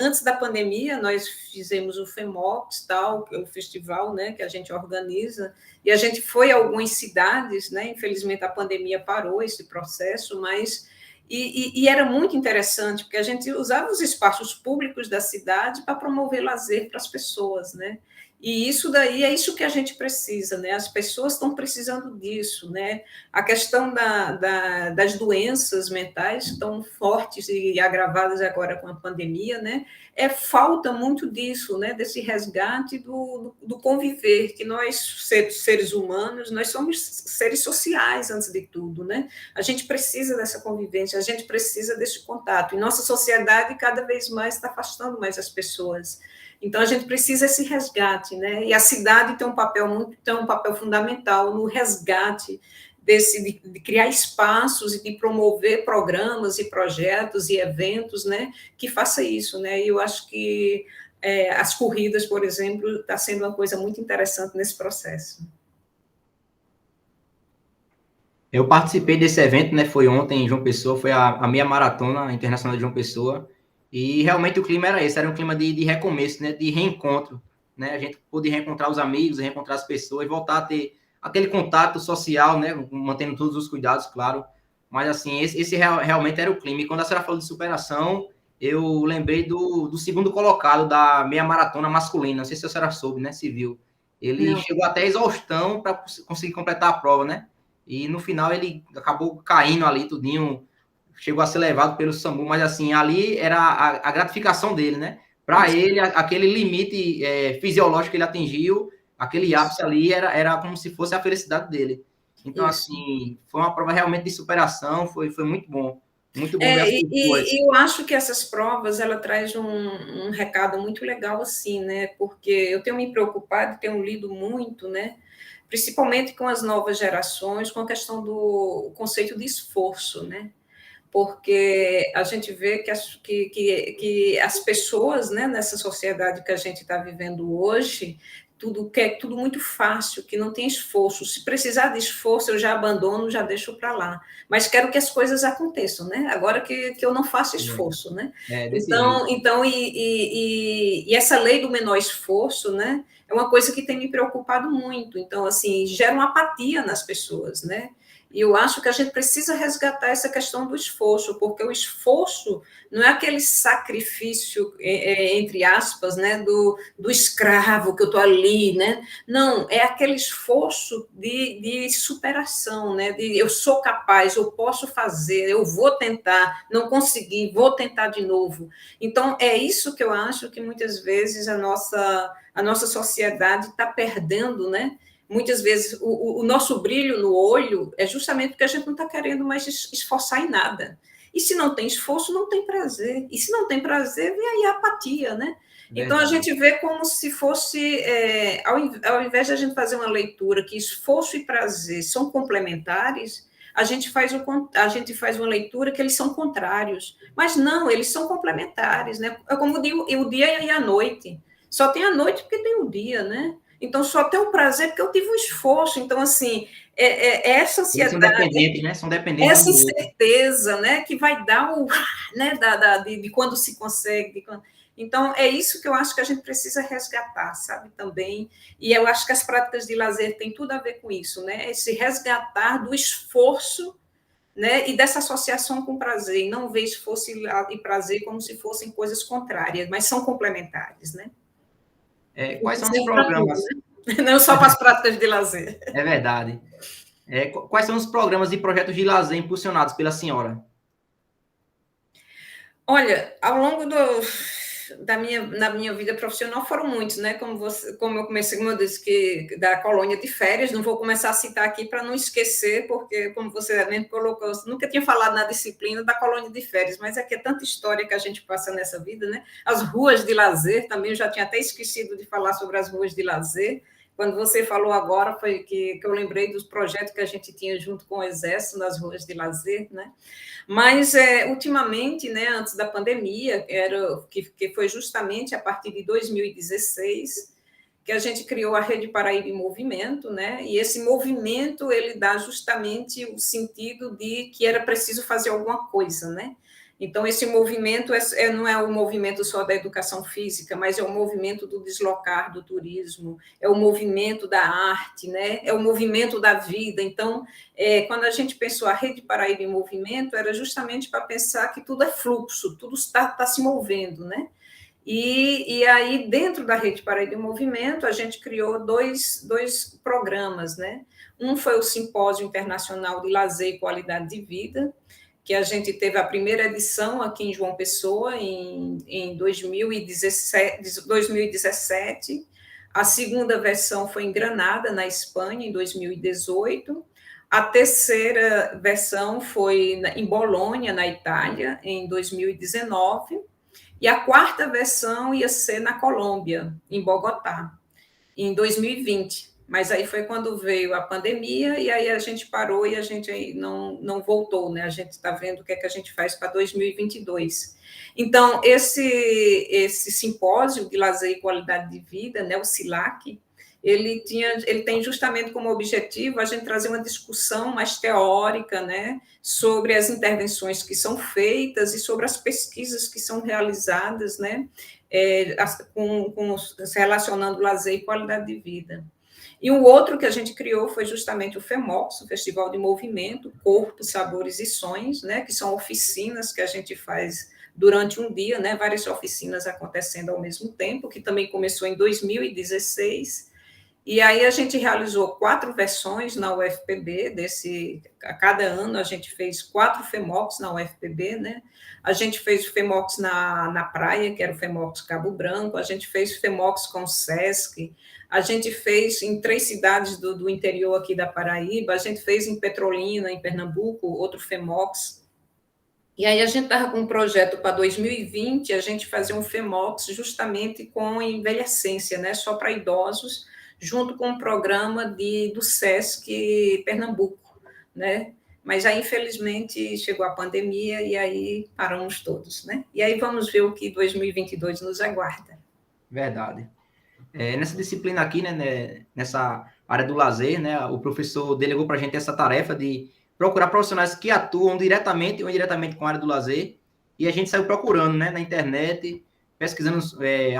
Antes da pandemia, nós fizemos o FEMOX, tal, que é o festival, né, que a gente organiza, e a gente foi a algumas cidades, né? Infelizmente a pandemia parou esse processo, mas e era muito interessante, porque a gente usava os espaços públicos da cidade para promover lazer para as pessoas, né? E isso daí é isso que a gente precisa, né? As pessoas estão precisando disso, né? A questão das doenças mentais estão fortes e agravadas agora com a pandemia, né? Falta muito disso, né? Desse resgate do conviver, que nós, seres humanos, nós somos seres sociais antes de tudo, né? A gente precisa dessa convivência, a gente precisa desse contato. E nossa sociedade cada vez mais está afastando mais as pessoas. Então a gente precisa desse resgate, né? E a cidade tem um papel fundamental no resgate de criar espaços e de promover programas e projetos e eventos, né? Que faça isso, né? E eu acho que as corridas, por exemplo, está sendo uma coisa muito interessante nesse processo. Eu participei desse evento, né? Foi ontem em João Pessoa, foi a meia maratona internacional de João Pessoa. E realmente o clima era esse, era um clima de recomeço, né? De reencontro, né? A gente pôde reencontrar os amigos, reencontrar as pessoas, voltar a ter aquele contato social, né? Mantendo todos os cuidados, claro. Mas assim, esse realmente era o clima. E quando a senhora falou de superação, eu lembrei do segundo colocado da meia maratona masculina. Não sei se a senhora soube, né? Se viu. Ele Não. chegou até a exaustão para conseguir completar a prova, né? E no final ele acabou caindo ali, tudinho, chegou a ser levado pelo SAMU, mas assim, ali era a gratificação dele, né? Para ele, aquele limite fisiológico que ele atingiu, aquele ápice ali era como se fosse a felicidade dele. Então, Isso. assim, foi uma prova realmente de superação, foi muito bom. Muito bom ver as pessoas. E eu acho que essas provas, ela traz um recado muito legal, assim, né? Porque eu tenho me preocupado, tenho lido muito, né? Principalmente com as novas gerações, com a questão do conceito de esforço, né? Porque a gente vê que as pessoas, né, nessa sociedade que a gente está vivendo hoje, tudo muito fácil, que não tem esforço. Se precisar de esforço, eu já abandono, já deixo para lá. Mas quero que as coisas aconteçam, né? Agora que eu não faço esforço, né? Desse jeito. E essa lei do menor esforço, né? É uma coisa que tem me preocupado muito. Então, assim, gera uma apatia nas pessoas, né? E eu acho que a gente precisa resgatar essa questão do esforço, porque o esforço não é aquele sacrifício, entre aspas, né, do escravo que eu estou ali, né? Não, é aquele esforço de superação, né? De eu sou capaz, eu posso fazer, eu vou tentar, não consegui, vou tentar de novo. Então, é isso que eu acho que muitas vezes a nossa sociedade está perdendo, né? Muitas vezes o nosso brilho no olho é justamente porque a gente não está querendo mais esforçar em nada. E se não tem esforço, não tem prazer. E se não tem prazer, vem aí a apatia, né? Então, a gente vê como se fosse, ao invés de a gente fazer uma leitura que esforço e prazer são complementares, a gente faz uma leitura que eles são contrários. Mas não, eles são complementares, né? É como o dia e a noite. Só tem a noite porque tem o dia, né? Então, só tem o prazer porque eu tive um esforço. Então, assim, essa Eles são ansiedade, dependentes, né? São dependentes um essa do outro. incerteza, né, que vai dar o, né, de quando se consegue. Então, é isso que eu acho que a gente precisa resgatar, sabe, também. E eu acho que as práticas de lazer têm tudo a ver com isso, né? Esse resgatar do esforço, né, e dessa associação com prazer, e não ver esforço e prazer como se fossem coisas contrárias, mas são complementares, né? Quais são os Serve para tudo, programas? né? Não só para as práticas de lazer. É verdade. Quais são os programas e projetos de lazer impulsionados pela senhora? Olha, ao longo na minha vida profissional foram muitos, né? Como eu comecei, como eu disse, que da colônia de férias, não vou começar a citar aqui para não esquecer, porque, como você mesmo colocou, nunca tinha falado na disciplina da colônia de férias, mas é que é tanta história que a gente passa nessa vida, né? As ruas de lazer, também eu já tinha até esquecido de falar sobre as ruas de lazer. Quando você falou agora, foi que eu lembrei dos projetos que a gente tinha junto com o Exército nas ruas de lazer, né? Mas, ultimamente, né, antes da pandemia, que foi justamente a partir de 2016, que a gente criou a Rede Paraíba em Movimento, né? E esse movimento, ele dá justamente o sentido de que era preciso fazer alguma coisa, né? Então, esse movimento não é o movimento só da educação física, mas é o movimento do deslocar do turismo, é o movimento da arte, né? É o movimento da vida. Então, quando a gente pensou a Rede Paraíba em Movimento, era justamente para pensar que tudo é fluxo, tudo está se movendo, né? E aí, dentro da Rede Paraíba em Movimento, a gente criou dois programas, né? Um foi o Simpósio Internacional de Lazer e Qualidade de Vida, que a gente teve a primeira edição aqui em João Pessoa, em 2017. A segunda versão foi em Granada, na Espanha, em 2018. A terceira versão foi em Bolonha, na Itália, em 2019. E a quarta versão ia ser na Colômbia, em Bogotá, em 2020. Mas aí foi quando veio a pandemia e aí a gente parou e a gente aí não voltou, né? A gente está vendo o que é que a gente faz para 2022. Então, esse simpósio de lazer e qualidade de vida, né, o SILAC, ele tem justamente como objetivo a gente trazer uma discussão mais teórica, né, sobre as intervenções que são feitas e sobre as pesquisas que são realizadas, né, se relacionando lazer e qualidade de vida. E o outro que a gente criou foi justamente o FEMOX, o Festival de Movimento, Corpo, Sabores e Sonhos, né, que são oficinas que a gente faz durante um dia, né, várias oficinas acontecendo ao mesmo tempo, que também começou em 2016. E aí a gente realizou 4 versões na UFPB, a cada ano a gente fez 4 FEMOX na UFPB, né? A gente fez o FEMOX na praia, que era o FEMOX Cabo Branco, a gente fez o FEMOX com o SESC, a gente fez em 3 cidades do interior aqui da Paraíba, a gente fez em Petrolina, em Pernambuco, outro FEMOX. E aí a gente estava com um projeto para 2020, a gente fazia um FEMOX justamente com envelhecência, né? Só para idosos, junto com um programa do SESC Pernambuco, né? Mas aí, infelizmente, chegou a pandemia e aí paramos todos, né? E aí vamos ver o que 2022 nos aguarda. Verdade. Nessa disciplina aqui, nessa área do lazer, né, o professor delegou para a gente essa tarefa de procurar profissionais que atuam diretamente ou indiretamente com a área do lazer, e a gente saiu procurando, né, na internet, pesquisando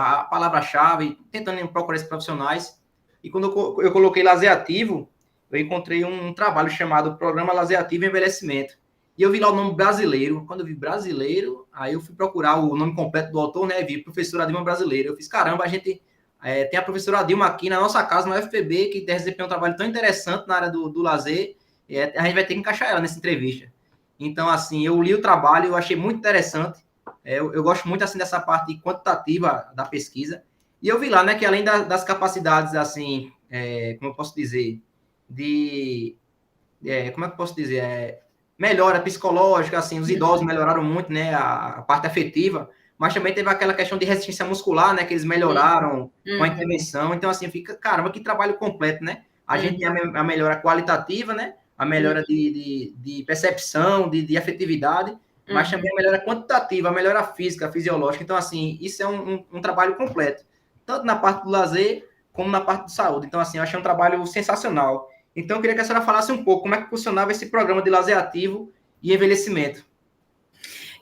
a palavra-chave, tentando procurar esses profissionais, e quando eu coloquei lazer ativo, eu encontrei um trabalho chamado Programa Lazer Ativo e Envelhecimento, e eu vi lá o nome brasileiro. Quando eu vi brasileiro, aí eu fui procurar o nome completo do autor, né, vi professora Dilma Brasileiro. Eu fiz, caramba, a gente tem a professora Dilma aqui na nossa casa, no UFPB, que desempenha um trabalho tão interessante na área do lazer, a gente vai ter que encaixar ela nessa entrevista. Então, assim, eu li o trabalho, eu achei muito interessante, eu gosto muito, assim, dessa parte quantitativa da pesquisa, e eu vi lá, né, que além das capacidades, assim, como eu posso dizer, como é que eu posso dizer, melhora psicológica, assim, os idosos melhoraram muito, né, a parte afetiva, mas também teve aquela questão de resistência muscular, né, que eles melhoraram com a Uhum. intervenção. Então, assim, fica, caramba, que trabalho completo, né? A gente tem Uhum. a melhora qualitativa, né? A melhora de percepção, de afetividade, mas Uhum. também a melhora quantitativa, a melhora física, fisiológica. Então, assim, isso é um trabalho completo, tanto na parte do lazer como na parte de saúde. Então, assim, eu achei um trabalho sensacional. Então, eu queria que a senhora falasse um pouco como é que funcionava esse programa de lazer ativo e envelhecimento.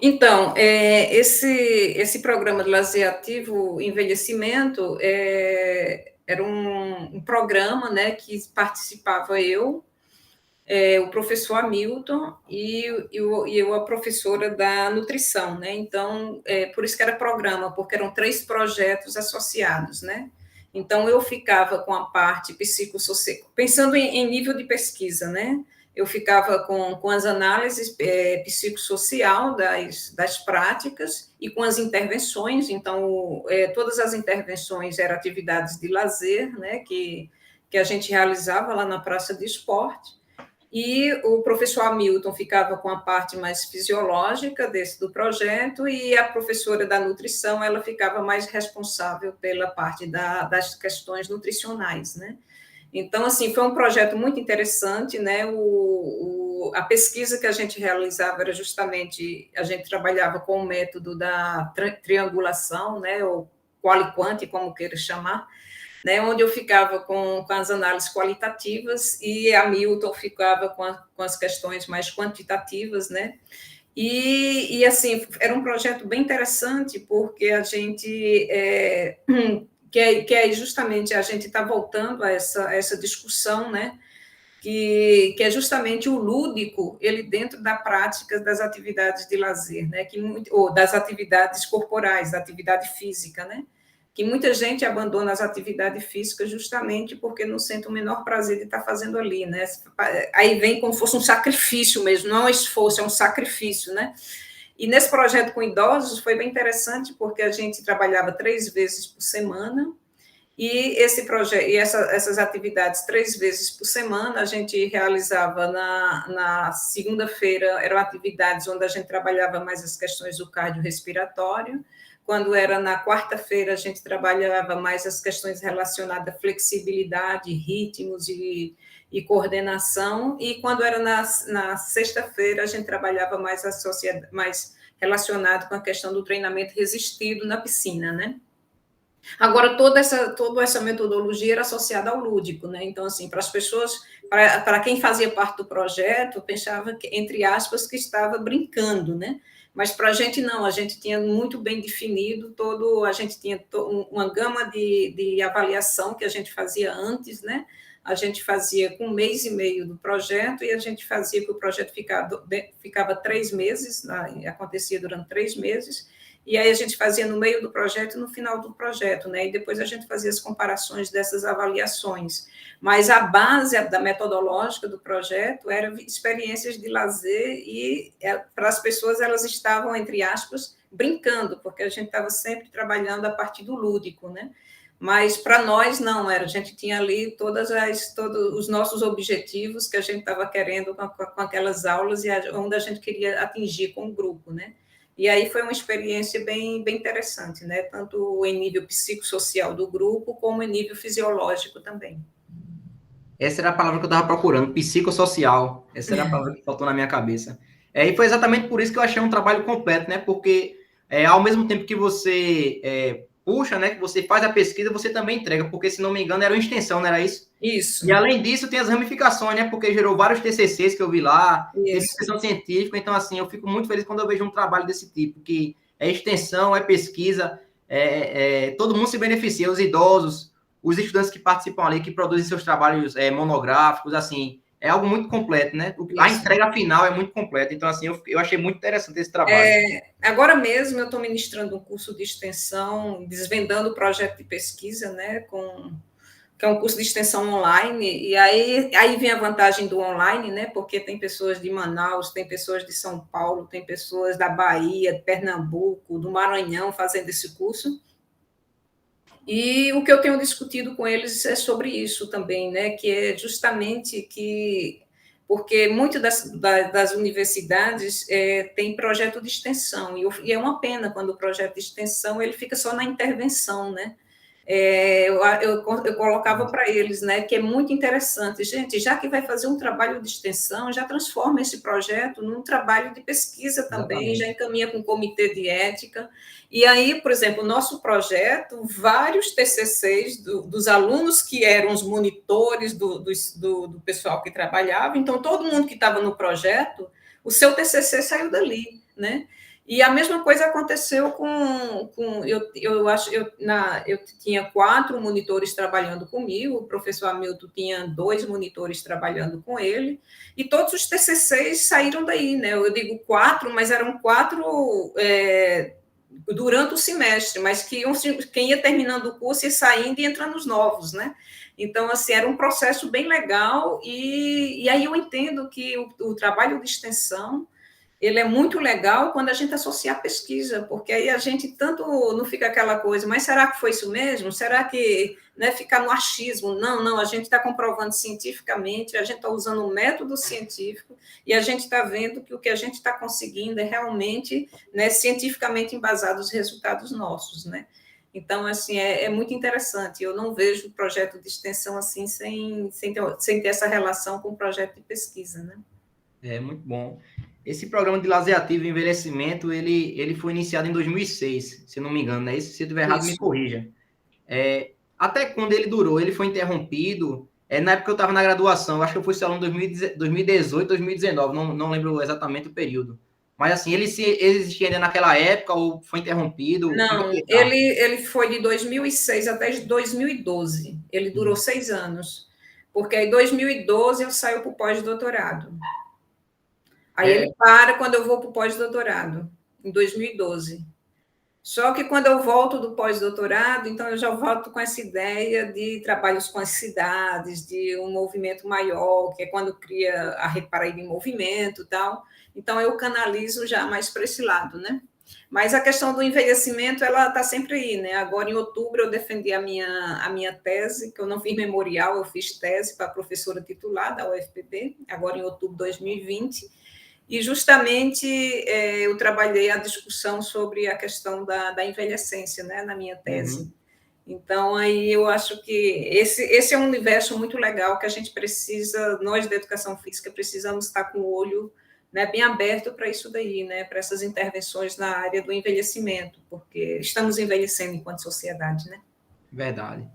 Então, esse programa de lazer ativo envelhecimento era um programa, né, que participava eu, o professor Hamilton e eu, a professora da nutrição, né? Então, por isso que era programa, porque eram 3 projetos associados, né? Então, eu ficava com a parte psicossocial, pensando em nível de pesquisa, né? Eu ficava com as análises psicossocial das práticas e com as intervenções. Então, todas as intervenções eram atividades de lazer, né? Que a gente realizava lá na Praça de Esporte. E o professor Hamilton ficava com a parte mais fisiológica do projeto e a professora da nutrição, ela ficava mais responsável pela parte das questões nutricionais, né? Então, assim, foi um projeto muito interessante, né? A pesquisa que a gente realizava era justamente, a gente trabalhava com o método da triangulação, né? Ou quali-quant, como queira chamar, né, onde eu ficava com as análises qualitativas e a Milton ficava com as questões mais quantitativas, né? Assim, era um projeto bem interessante, porque a gente, que é justamente, a gente está voltando a essa discussão, né? Que é justamente o lúdico, ele dentro da prática das atividades de lazer, né? Ou das atividades corporais, da atividade física, né? Que muita gente abandona as atividades físicas justamente porque não sente o menor prazer de estar fazendo ali, né? Aí vem como se fosse um sacrifício mesmo, não é um esforço, é um sacrifício, né? E nesse projeto com idosos foi bem interessante porque a gente trabalhava 3 vezes por semana e esse projeto e essas atividades 3 vezes por semana a gente realizava na segunda-feira, eram atividades onde a gente trabalhava mais as questões do cardiorrespiratório. Quando era na quarta-feira, a gente trabalhava mais as questões relacionadas à flexibilidade, ritmos e coordenação. E quando era na sexta-feira, a gente trabalhava mais relacionado com a questão do treinamento resistido na piscina, né? Agora, toda essa metodologia era associada ao lúdico, né? Então, assim, para as pessoas, para quem fazia parte do projeto, pensava que, entre aspas, que estava brincando, né? Mas para a gente não, a gente tinha muito bem definido a gente tinha uma gama de avaliação que a gente fazia antes, né? A gente fazia com 1 mês e meio do projeto e a gente fazia que o projeto ficava 3 meses, acontecia durante 3 meses, e aí a gente fazia no meio do projeto e no final do projeto, né? E depois a gente fazia as comparações dessas avaliações. Mas a base da metodológica do projeto era experiências de lazer e para as pessoas elas estavam, entre aspas, brincando, porque a gente estava sempre trabalhando a partir do lúdico, né? Mas para nós não era, a gente tinha ali todos os nossos objetivos que a gente estava querendo com aquelas aulas e onde a gente queria atingir com o grupo, né? E aí foi uma experiência bem, bem interessante, né? Tanto em nível psicossocial do grupo, como em nível fisiológico também. Essa era a palavra que eu estava procurando, psicossocial. Essa era a palavra que faltou na minha cabeça. E foi exatamente por isso que eu achei um trabalho completo, né? Porque ao mesmo tempo que você puxa, né? Que você faz a pesquisa, você também entrega, porque se não me engano era uma extensão, não era isso? Isso, E além disso, tem as ramificações, né? Porque gerou vários TCCs que eu vi lá, teve isso. discussão científica. Então, assim, eu fico muito feliz quando eu vejo um trabalho desse tipo, que é extensão, é pesquisa, todo mundo se beneficia, os idosos, os estudantes que participam ali, que produzem seus trabalhos monográficos, assim, é algo muito completo, né? A Isso. entrega final é muito completa. Então, assim, eu achei muito interessante esse trabalho. Agora mesmo eu estou ministrando um curso de extensão, desvendando o projeto de pesquisa, né, que é um curso de extensão online, e aí vem a vantagem do online, né, porque tem pessoas de Manaus, tem pessoas de São Paulo, tem pessoas da Bahia, de Pernambuco, do Maranhão fazendo esse curso, e o que eu tenho discutido com eles é sobre isso também, né, que é justamente que porque muitas das universidades tem projeto de extensão, e é uma pena quando o projeto de extensão ele fica só na intervenção, né? Eu colocava para eles, né, que é muito interessante, gente, já que vai fazer um trabalho de extensão, já transforma esse projeto num trabalho de pesquisa também, já Exatamente. encaminha com o comitê de ética, e aí, por exemplo, o nosso projeto, vários TCCs dos alunos que eram os monitores do pessoal que trabalhava, então todo mundo que estava no projeto, o seu TCC saiu dali, né? E a mesma coisa aconteceu com eu tinha 4 monitores trabalhando comigo, o professor Hamilton tinha 2 monitores trabalhando com ele, e todos os TCCs saíram daí, né? Eu digo 4, mas eram 4 durante o semestre, mas quem ia terminando o curso ia saindo e entrando os novos, né? Então, assim, era um processo bem legal, e aí eu entendo que o trabalho de extensão ele é muito legal quando a gente associa a pesquisa, porque aí a gente tanto não fica aquela coisa, mas será que foi isso mesmo? Será que, né, ficar no achismo? Não, não, a gente está comprovando cientificamente, a gente está usando um método científico e a gente está vendo que o que a gente está conseguindo é realmente, né, cientificamente embasado os resultados nossos, né? Então, assim, é muito interessante. Eu não vejo o projeto de extensão assim sem ter essa relação com o projeto de pesquisa, né? É muito bom. Esse programa de lazer ativo e envelhecimento, ele foi iniciado em 2006, se eu não me engano, né? Se eu estiver errado, me Isso. corrija. Até quando ele durou, ele foi interrompido. Na época que eu estava na graduação, eu acho que eu fui seu aluno em 2018, 2019, não lembro exatamente o período. Mas assim, ele se existia ainda naquela época ou foi interrompido? Como é que Não, ele está? ele foi de 2006 até 2012. Ele durou 6 anos. Porque em 2012 eu saio para o pós-doutorado. Aí É, ele para quando eu vou para o pós-doutorado, em 2012. Só que quando eu volto do pós-doutorado, então eu já volto com essa ideia de trabalhos com as cidades, de um movimento maior, que é quando cria a Rede Paraíba em Movimento e tal. Então eu canalizo já mais para esse lado, né? Mas a questão do envelhecimento, ela está sempre aí, né? Agora, em outubro, eu defendi a minha tese, que eu não fiz memorial, eu fiz tese para professora titular da UFPB, agora em outubro de 2020, e justamente eu trabalhei a discussão sobre a questão da envelhecência, né, na minha tese. uhum, Então, aí eu acho que esse é um universo muito legal que a gente precisa, nós da educação física, precisamos estar com o olho, né, bem aberto para isso daí, né, para essas intervenções na área do envelhecimento, porque estamos envelhecendo enquanto sociedade, né? verdade.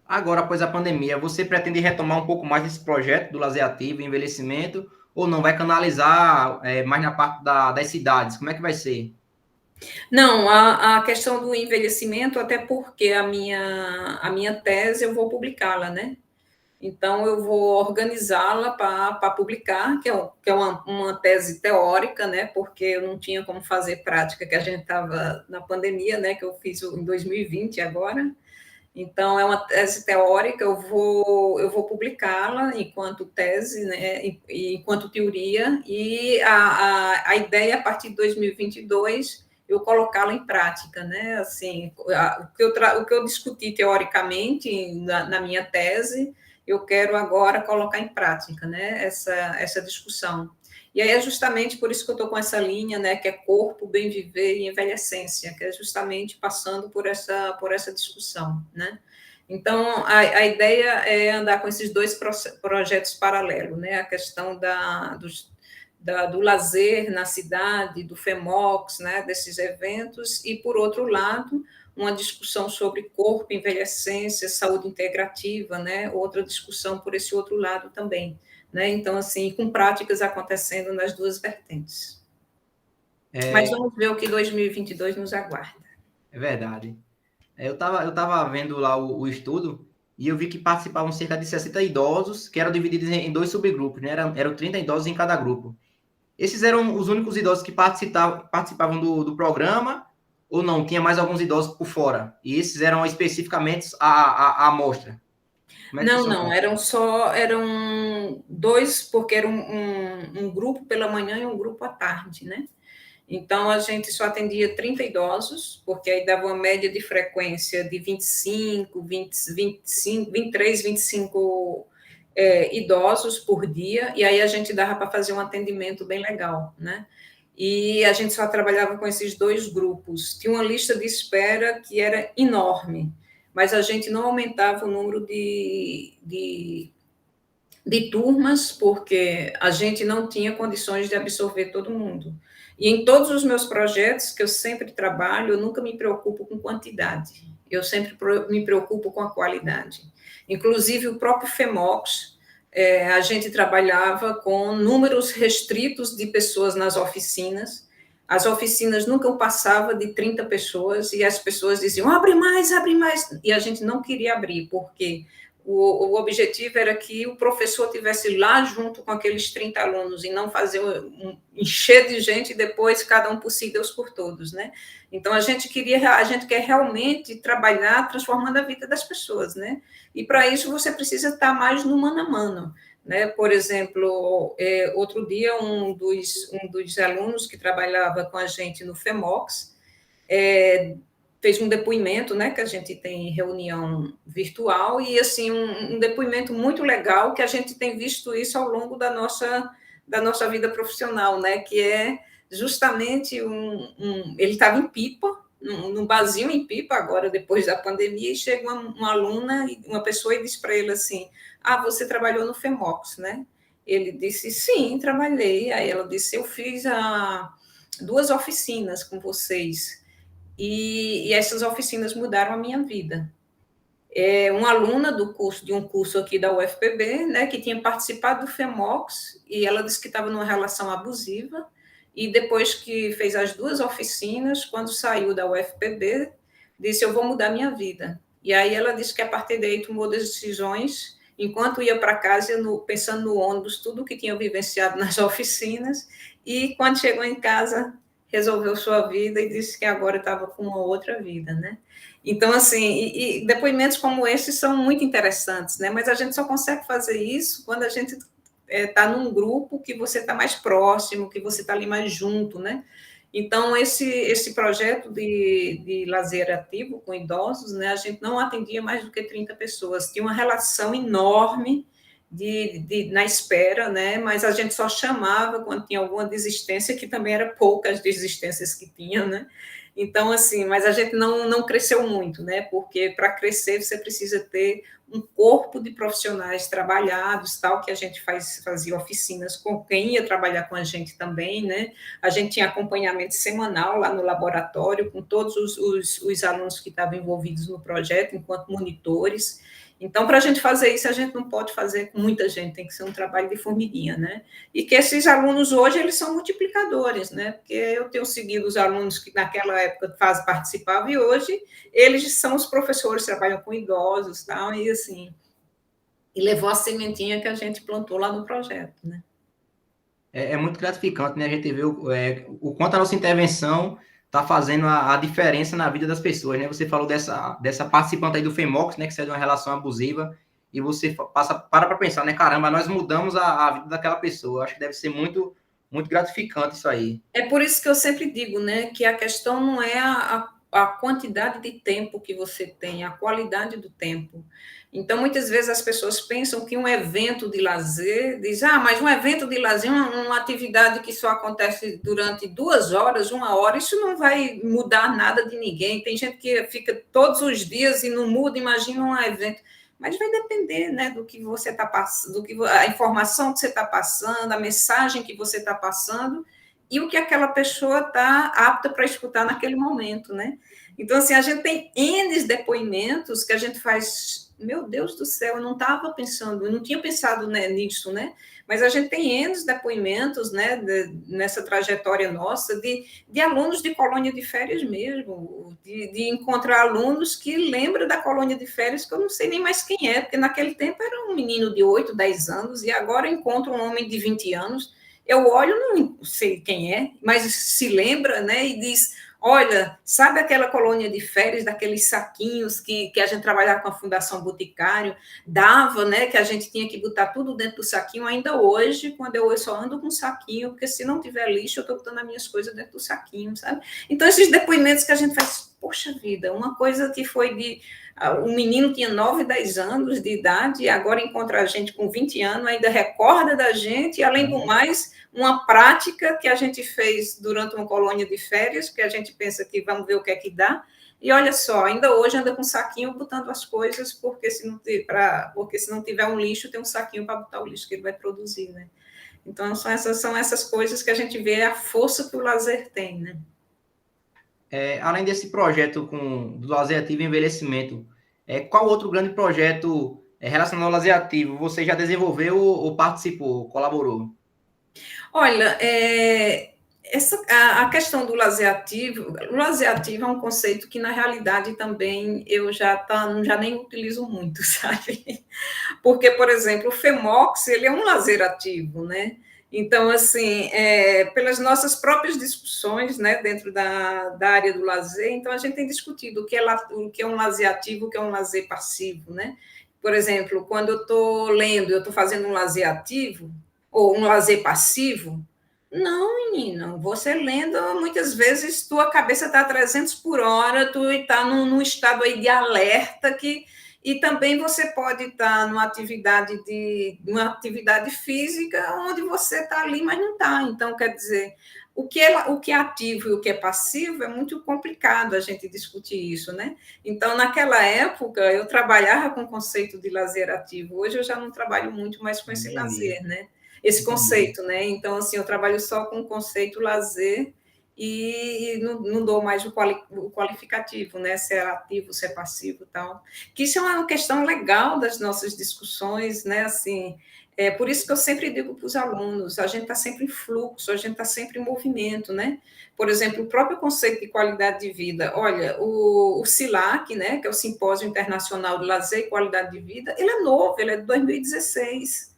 Agora, após a pandemia, você pretende retomar um pouco mais esse projeto do lazer ativo e envelhecimento ou não? Vai canalizar mais na parte das cidades? Como é que vai ser? Não, a questão do envelhecimento, até porque a minha tese eu vou publicá-la, né? Então, eu vou organizá-la para publicar, que é uma tese teórica, né? Porque eu não tinha como fazer prática, que a gente estava na pandemia, né? Que eu fiz em 2020 agora. Então, é uma tese teórica, eu vou publicá-la enquanto tese, né? Enquanto teoria, e a ideia, a partir de 2022, eu colocá-la em prática, né? Assim, o que eu discuti teoricamente na minha tese, eu quero agora colocar em prática, né? Essa discussão. E aí é justamente por isso que eu estou com essa linha, né? Que é corpo, bem viver e envelhecência, que é justamente passando por essa discussão, né? Então, a ideia é andar com esses dois projetos paralelos, né? A questão do lazer na cidade, do FEMOX, né? Desses eventos, e, por outro lado, uma discussão sobre corpo, envelhecência, saúde integrativa, né? Outra discussão por esse outro lado também, né? Então, assim, com práticas acontecendo nas duas vertentes. Mas É, vamos ver o que 2022 nos aguarda. é verdade. Eu tava vendo lá o estudo e eu vi que participavam cerca de 60 idosos, que eram divididos em dois subgrupos, né? Eram 30 idosos em cada grupo. Esses eram os únicos idosos que participavam do programa, ou não? Tinha mais alguns idosos por fora? E esses eram especificamente a amostra. Como é que Não, funcionava? não, eram dois, porque era um grupo pela manhã e um grupo à tarde, né? Então, a gente só atendia 30 idosos, porque aí dava uma média de frequência de 25, 20, 25, 23, 25 idosos por dia, e aí a gente dava para fazer um atendimento bem legal, né? E a gente só trabalhava com esses 2 grupos. Tinha uma lista de espera que era enorme, mas a gente não aumentava o número de turmas, porque a gente não tinha condições de absorver todo mundo. E em todos os meus projetos que eu sempre trabalho, eu nunca me preocupo com quantidade, eu sempre me preocupo com a qualidade. Inclusive, o próprio FEMOX, a gente trabalhava com números restritos de pessoas nas oficinas. As oficinas nunca passavam de 30 pessoas, e as pessoas diziam, abre mais, e a gente não queria abrir, porque o objetivo era que o professor tivesse lá junto com aqueles 30 alunos e não fazer encher de gente e depois cada um por si, Deus por todos, né? Então, a gente quer realmente trabalhar transformando a vida das pessoas, né? E para isso você precisa estar mais no mano a mano, né? Por exemplo, outro dia um dos alunos que trabalhava com a gente no FEMOX fez um depoimento, né, que a gente tem reunião virtual, e assim, um depoimento muito legal, que a gente tem visto isso ao longo da nossa vida profissional, né, que é justamente ele estava em Pipa, num barzinho em Pipa, agora, depois da pandemia, e chega uma aluna, uma pessoa, e diz para ele assim, você trabalhou no FEMOX, né? Ele disse, sim, trabalhei. Aí ela disse, eu fiz 2 oficinas com vocês, e essas oficinas mudaram a minha vida. Uma aluna de um curso aqui da UFPB, né, que tinha participado do FEMOX, e ela disse que estava numa relação abusiva, e depois que fez as 2 oficinas, quando saiu da UFPB, disse, eu vou mudar minha vida. E aí ela disse que a partir daí tomou decisões, enquanto ia para casa, pensando no ônibus, tudo que tinha vivenciado nas oficinas, e quando chegou em casa, resolveu sua vida e disse que agora estava com uma outra vida, né? Então, assim, e depoimentos como esses são muito interessantes, né? Mas a gente só consegue fazer isso quando a gente está num grupo que você está mais próximo, que você está ali mais junto, né? Então, esse projeto de lazer ativo com idosos, né? A gente não atendia mais do que 30 pessoas, tinha uma relação enorme na espera, né? Mas a gente só chamava quando tinha alguma desistência, que também era poucas desistências que tinha, né? Então, assim, mas a gente não cresceu muito, né? Porque para crescer você precisa ter um corpo de profissionais trabalhados, tal, que a gente fazia oficinas com quem ia trabalhar com a gente também, né? A gente tinha acompanhamento semanal lá no laboratório, com todos os alunos que estavam envolvidos no projeto, enquanto monitores. Então, para a gente fazer isso, a gente não pode fazer com muita gente, tem que ser um trabalho de formiguinha, né? E que esses alunos hoje, eles são multiplicadores, né? Porque eu tenho seguido os alunos que naquela época participavam, e hoje eles são os professores, trabalham com idosos, tal, e assim, e levou a sementinha que a gente plantou lá no projeto, né? É muito gratificante, né? A gente vê o quanto a nossa intervenção está fazendo a diferença na vida das pessoas, né? Você falou dessa participante aí do FEMOX, né? Que saiu de uma relação abusiva, e você para pensar, né? Caramba, nós mudamos a vida daquela pessoa. Acho que deve ser muito, muito gratificante isso aí. É por isso que eu sempre digo, né? Que a questão não é a quantidade de tempo que você tem, a qualidade do tempo. Então, muitas vezes as pessoas pensam que um evento de lazer, mas um evento de lazer é uma atividade que só acontece durante 2 horas, 1 hora, isso não vai mudar nada de ninguém. Tem gente que fica todos os dias e não muda, imagina um evento. Mas vai depender, né, do que você está passando, a informação que você está passando, a mensagem que você está passando, e o que aquela pessoa está apta para escutar naquele momento, né? Então, assim, a gente tem N depoimentos que a gente faz, meu Deus do céu, eu não estava pensando, eu não tinha pensado, né, nisso, né? Mas a gente tem N depoimentos, né, nessa trajetória nossa, de alunos de colônia de férias mesmo, de encontrar alunos que lembram da colônia de férias, que eu não sei nem mais quem é, porque naquele tempo era um menino de 8, 10 anos, e agora eu encontro um homem de 20 anos, eu olho, não sei quem é, mas se lembra, né, e diz, olha, sabe aquela colônia de férias, daqueles saquinhos que a gente trabalhava com a Fundação Boticário, dava, né, que a gente tinha que botar tudo dentro do saquinho, ainda hoje, quando eu só ando com saquinho, porque se não tiver lixo, eu estou botando as minhas coisas dentro do saquinho, sabe? Então, esses depoimentos que a gente faz, poxa vida, uma coisa que foi de... O menino tinha 9, 10 anos de idade, e agora encontra a gente com 20 anos, ainda recorda da gente, e além do mais, uma prática que a gente fez durante uma colônia de férias, que a gente pensa que vamos ver o que é que dá, e olha só, ainda hoje anda com um saquinho botando as coisas, porque se não tiver um lixo, tem um saquinho para botar o lixo que ele vai produzir, né? Então, são essas coisas que a gente vê a força que o lazer tem, né? Além desse projeto do lazer ativo e envelhecimento, qual outro grande projeto relacionado ao lazer ativo você já desenvolveu ou participou, colaborou? Olha, a questão do lazer ativo, o lazer ativo é um conceito que, na realidade, também eu já nem utilizo muito, sabe? Porque, por exemplo, o FEMOX, ele é um lazer ativo, né? Então, assim, pelas nossas próprias discussões, né, dentro da área do lazer, então a gente tem discutido o que é um lazer ativo, o que é um lazer passivo, né? Por exemplo, quando eu estou lendo, eu estou fazendo um lazer ativo, ou um lazer passivo, não, menina, você lendo, muitas vezes tua cabeça está a 300 por hora, tu está num estado aí de alerta e também você pode estar numa uma atividade física onde você está ali, mas não está. Então, quer dizer, o que é ativo e o que é passivo é muito complicado a gente discutir isso, né? Então, naquela época, eu trabalhava com o conceito de lazer ativo. Hoje eu já não trabalho muito mais com esse Entendi. lazer, né? Esse Entendi. conceito, né? Então, assim, eu trabalho só com o conceito lazer e não dou mais o qualificativo, né? Se é ativo, se é passivo e tal. Que isso é uma questão legal das nossas discussões, né? Assim, por isso que eu sempre digo para os alunos, a gente está sempre em fluxo, a gente está sempre em movimento, né? Por exemplo, o próprio conceito de qualidade de vida, olha, o CILAC, né, que é o Simpósio Internacional de Lazer e Qualidade de Vida, ele é novo, ele é de 2016.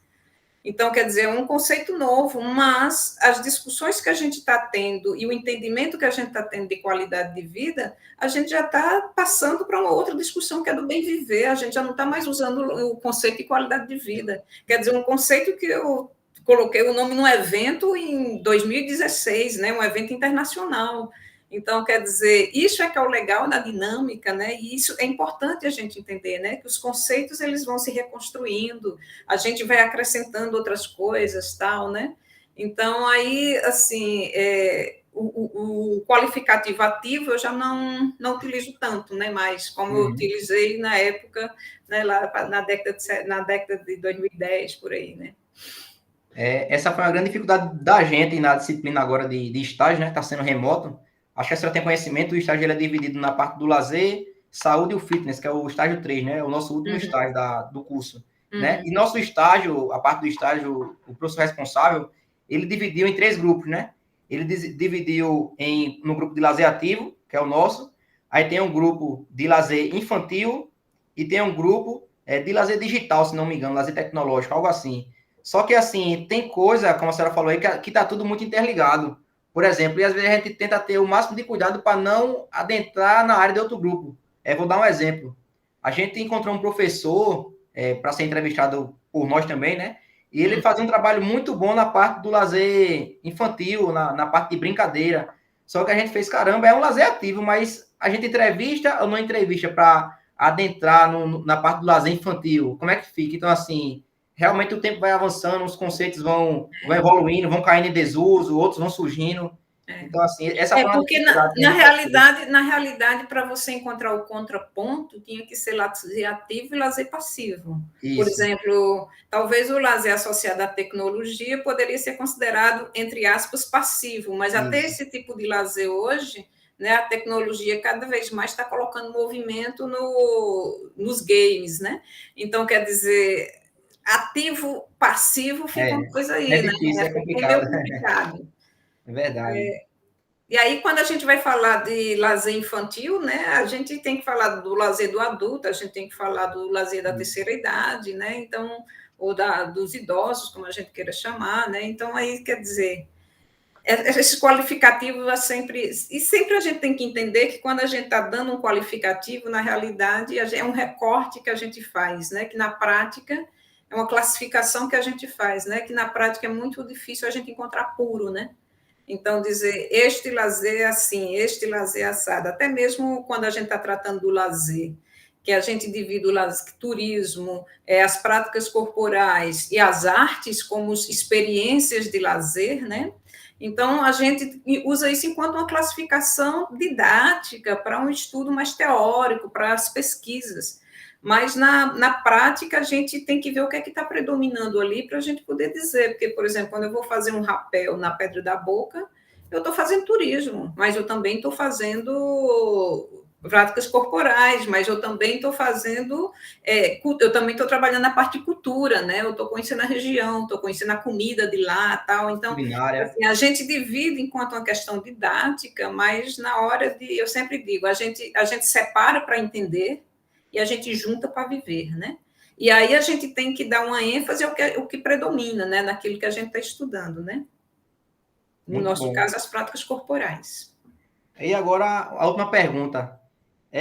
Então, quer dizer, é um conceito novo, mas as discussões que a gente está tendo e o entendimento que a gente está tendo de qualidade de vida, a gente já está passando para uma outra discussão que é do bem viver, a gente já não está mais usando o conceito de qualidade de vida. Quer dizer, um conceito que eu coloquei o nome num evento em 2016, né, um evento internacional. Então, quer dizer, isso é que é o legal da dinâmica, né? E isso é importante a gente entender, né? Que os conceitos eles vão se reconstruindo, a gente vai acrescentando outras coisas, tal, né? Então, aí, assim, o qualificativo ativo eu já não utilizo tanto, né? Mas como eu utilizei na época, né, lá na década de 2010, por aí, né? Essa foi uma grande dificuldade da gente na disciplina agora de estágio, né? Está sendo remoto. Acho que a senhora tem conhecimento, o estágio ele é dividido na parte do lazer, saúde e o fitness, que é o estágio 3, né? O nosso último estágio do curso, né? E nosso estágio, a parte do estágio, o professor responsável, ele dividiu em 3 grupos, né? Ele dividiu no grupo de lazer ativo, que é o nosso, aí tem um grupo de lazer infantil e tem um grupo de lazer digital, se não me engano, lazer tecnológico, algo assim. Só que, assim, tem coisa, como a senhora falou aí, que tá tudo muito interligado. Por exemplo, e às vezes a gente tenta ter o máximo de cuidado para não adentrar na área de outro grupo. Vou dar um exemplo. A gente encontrou um professor para ser entrevistado por nós também, né? E ele fazia um trabalho muito bom na parte do lazer infantil, na parte de brincadeira. Só que a gente fez, caramba, é um lazer ativo, mas a gente entrevista ou não entrevista para adentrar na parte do lazer infantil? Como é que fica? Então, assim, realmente o tempo vai avançando, os conceitos vão evoluindo, vão caindo em desuso, outros vão surgindo. Então, assim, essa foi uma Porque dificuldade que a gente passou. na realidade, para você encontrar o contraponto, tinha que ser lazer ativo e lazer passivo. Por Isso, exemplo, talvez o lazer associado à tecnologia poderia ser considerado, entre aspas, passivo, mas até isso. esse tipo de lazer hoje, né, a tecnologia cada vez mais está colocando movimento nos games, né? Então, quer dizer, ativo, passivo fica uma coisa É aí, né? difícil, é É meio complicado. complicado. É verdade. E aí, quando a gente vai falar de lazer infantil, né, a gente tem que falar do lazer do adulto, a gente tem que falar do lazer da Isso. terceira idade, né? Então, ou dos idosos, como a gente queira chamar, né? Então, aí quer dizer, esse qualificativo é sempre. E sempre a gente tem que entender que quando a gente está dando um qualificativo, na realidade, é um recorte que a gente faz, né? Que na prática é uma classificação que a gente faz, né? Que na prática é muito difícil a gente encontrar puro, né? Então, dizer este lazer é assim, este lazer é assado, até mesmo quando a gente está tratando do lazer, que a gente divide o lazer, turismo, as práticas corporais e as artes como experiências de lazer, né? Então, a gente usa isso enquanto uma classificação didática para um estudo mais teórico, para as pesquisas. Mas na prática a gente tem que ver o que é que está predominando ali para a gente poder dizer, porque, por exemplo, quando eu vou fazer um rapel na Pedra da Boca, eu estou fazendo turismo, mas eu também estou fazendo práticas corporais, mas eu também estou fazendo, eu também estou trabalhando na parte de cultura, né? Eu estou conhecendo a região, estou conhecendo a comida de lá, tal. Então, assim, a gente divide enquanto uma questão didática, mas na hora de, eu sempre digo, a gente separa para entender e a gente junta para viver, né? E aí a gente tem que dar uma ênfase ao que predomina, né? Naquilo que a gente está estudando, né? No nosso caso, as práticas corporais. E agora, a última pergunta.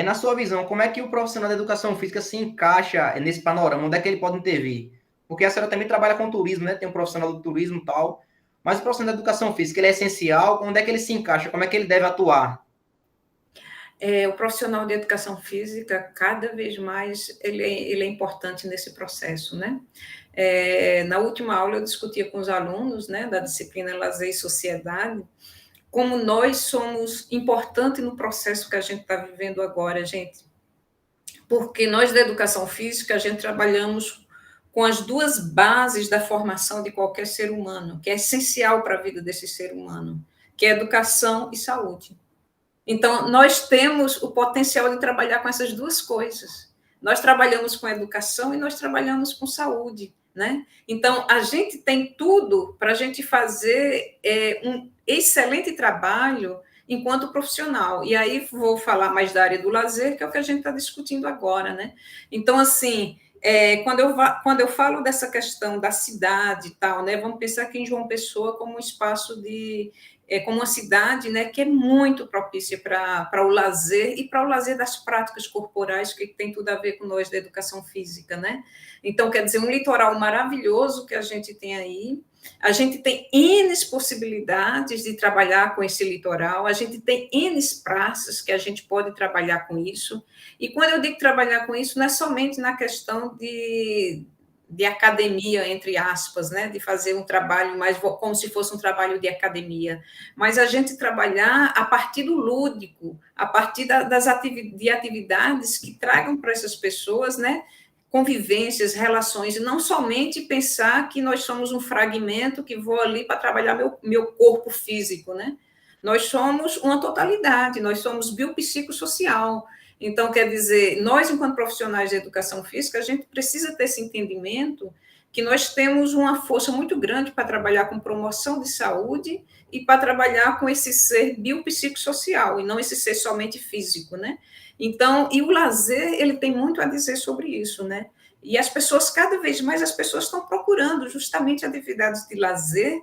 Na sua visão, como é que o profissional da educação física se encaixa nesse panorama? Onde é que ele pode intervir? Porque a senhora também trabalha com turismo, né? Tem um profissional do turismo e tal. Mas o profissional da educação física, ele é essencial? Onde é que ele se encaixa? Como é que ele deve atuar? O profissional de educação física, cada vez mais, ele é importante nesse processo, né? Na última aula, eu discutia com os alunos, né, da disciplina Lazer e Sociedade, como nós somos importantes no processo que a gente está vivendo agora, gente. Porque nós, da educação física, a gente trabalhamos com as duas bases da formação de qualquer ser humano, que é essencial para a vida desse ser humano, que é educação e saúde. Então, nós temos o potencial de trabalhar com essas duas coisas. Nós trabalhamos com educação e nós trabalhamos com saúde, né? Então, a gente tem tudo para a gente fazer um excelente trabalho enquanto profissional. E aí vou falar mais da área do lazer, que é o que a gente está discutindo agora, né? Então, assim, quando eu falo dessa questão da cidade e tal, né? Vamos pensar aqui em João Pessoa como um espaço como uma cidade, né, que é muito propícia para o lazer e para o lazer das práticas corporais, que tem tudo a ver com nós da educação física, né? Então, quer dizer, um litoral maravilhoso que a gente tem aí, a gente tem N possibilidades de trabalhar com esse litoral, a gente tem N praças que a gente pode trabalhar com isso, e quando eu digo trabalhar com isso, não é somente na questão de academia, entre aspas, né, de fazer um trabalho mais como se fosse um trabalho de academia, mas a gente trabalhar a partir do lúdico, a partir de atividades que tragam para essas pessoas, né, convivências, relações, e não somente pensar que nós somos um fragmento que vou ali para trabalhar meu corpo físico, né? Nós somos uma totalidade, nós somos biopsicossocial. Então, quer dizer, nós, enquanto profissionais de educação física, a gente precisa ter esse entendimento que nós temos uma força muito grande para trabalhar com promoção de saúde e para trabalhar com esse ser biopsicossocial, e não esse ser somente físico, né? Então, e o lazer, ele tem muito a dizer sobre isso, né? E as pessoas, cada vez mais, as pessoas estão procurando justamente atividades de lazer.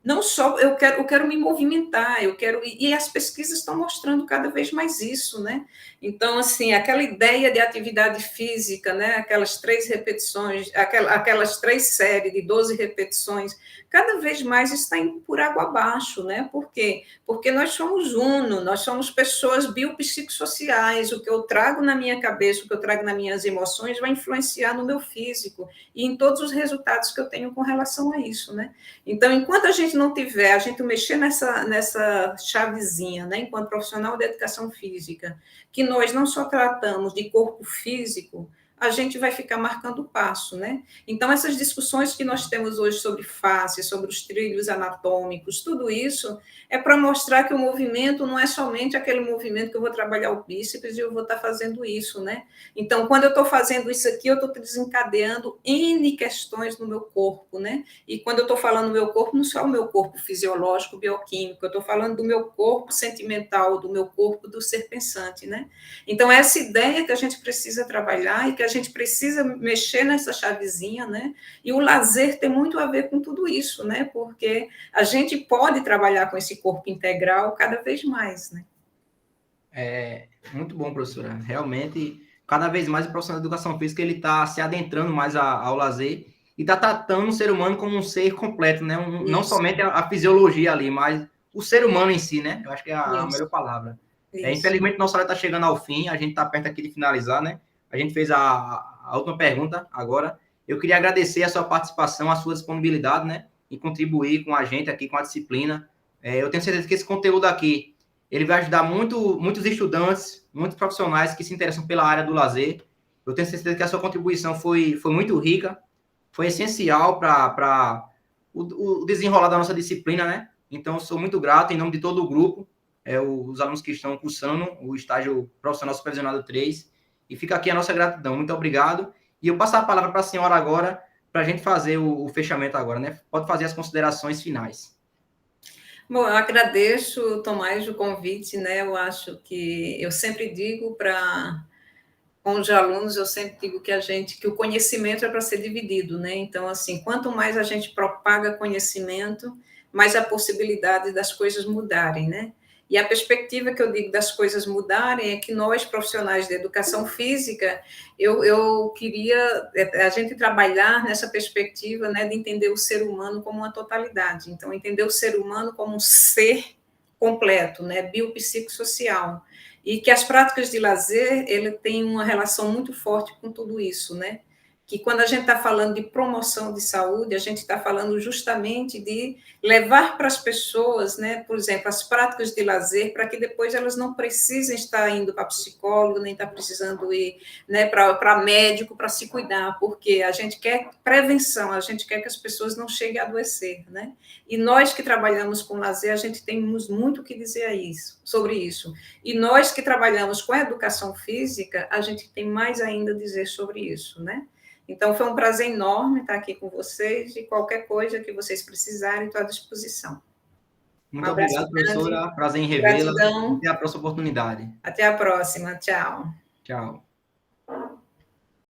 Não só eu quero me movimentar, e as pesquisas estão mostrando cada vez mais isso, né? Então, assim, aquela ideia de atividade física, né? Aquelas 3 repetições, aquelas 3 séries de 12 repetições, cada vez mais está indo por água abaixo, né? Por quê? Porque nós somos uno, nós somos pessoas biopsicossociais, o que eu trago na minha cabeça, o que eu trago nas minhas emoções vai influenciar no meu físico e em todos os resultados que eu tenho com relação a isso, né? Então, enquanto a gente não tiver, a gente mexer nessa chavezinha, né, enquanto profissional de educação física, que nós não só tratamos de corpo físico, a gente vai ficar marcando o passo, né? Então, essas discussões que nós temos hoje sobre face, sobre os trilhos anatômicos, tudo isso é para mostrar que o movimento não é somente aquele movimento que eu vou trabalhar o bíceps e eu vou estar fazendo isso, né? Então, quando eu estou fazendo isso aqui, eu estou desencadeando N questões no meu corpo, né? E quando eu estou falando do meu corpo, não só o meu corpo fisiológico, bioquímico, eu estou falando do meu corpo sentimental, do meu corpo do ser pensante, né? Então, essa ideia que a gente precisa trabalhar e que a gente precisa mexer nessa chavezinha, né? E o lazer tem muito a ver com tudo isso, né? Porque a gente pode trabalhar com esse corpo integral cada vez mais, né? Muito bom, professora. Realmente, cada vez mais o profissional de educação física ele está se adentrando mais ao lazer e está tratando o ser humano como um ser completo, né? Não somente a fisiologia ali, mas o ser humano em si, né? Eu acho que é a Isso, melhor palavra. isso. Infelizmente, nossa hora está chegando ao fim, a gente está perto aqui de finalizar, né? A gente fez a última pergunta agora. Eu queria agradecer a sua participação, a sua disponibilidade, né? Em contribuir com a gente aqui, com a disciplina. Eu tenho certeza que esse conteúdo aqui, ele vai ajudar muitos estudantes, muitos profissionais que se interessam pela área do lazer. Eu tenho certeza que a sua contribuição foi muito rica, foi essencial para o desenrolar da nossa disciplina, né? Então, sou muito grato em nome de todo o grupo, os alunos que estão cursando o estágio profissional supervisionado 3, e fica aqui a nossa gratidão. Muito obrigado. E eu passo a palavra para a senhora agora, para a gente fazer o fechamento agora, né? Pode fazer as considerações finais. Bom, eu agradeço, Tomás, o convite, né? Eu acho que eu sempre digo para com os alunos, eu sempre digo que o conhecimento é para ser dividido, né? Então, assim, quanto mais a gente propaga conhecimento, mais a possibilidade das coisas mudarem, né? E a perspectiva que eu digo das coisas mudarem é que nós, profissionais de educação física, eu queria a gente trabalhar nessa perspectiva, né, de entender o ser humano como uma totalidade. Então, entender o ser humano como um ser completo, né, biopsicossocial, e que as práticas de lazer, ele tem uma relação muito forte com tudo isso, né? Que quando a gente está falando de promoção de saúde, a gente está falando justamente de levar para as pessoas, né, por exemplo, as práticas de lazer, para que depois elas não precisem estar indo para psicólogo, nem estar precisando ir, né, para médico para se cuidar, porque a gente quer prevenção, a gente quer que as pessoas não cheguem a adoecer, né? E nós que trabalhamos com lazer, a gente temos muito o que dizer sobre isso. E nós que trabalhamos com a educação física, a gente tem mais ainda a dizer sobre isso, né? Então, foi um prazer enorme estar aqui com vocês e qualquer coisa que vocês precisarem, estou à disposição. Um Muito abraço obrigado, grande, professora. Prazer em revê-la. gratidão, Até a próxima oportunidade. até a próxima, tchau. Tchau.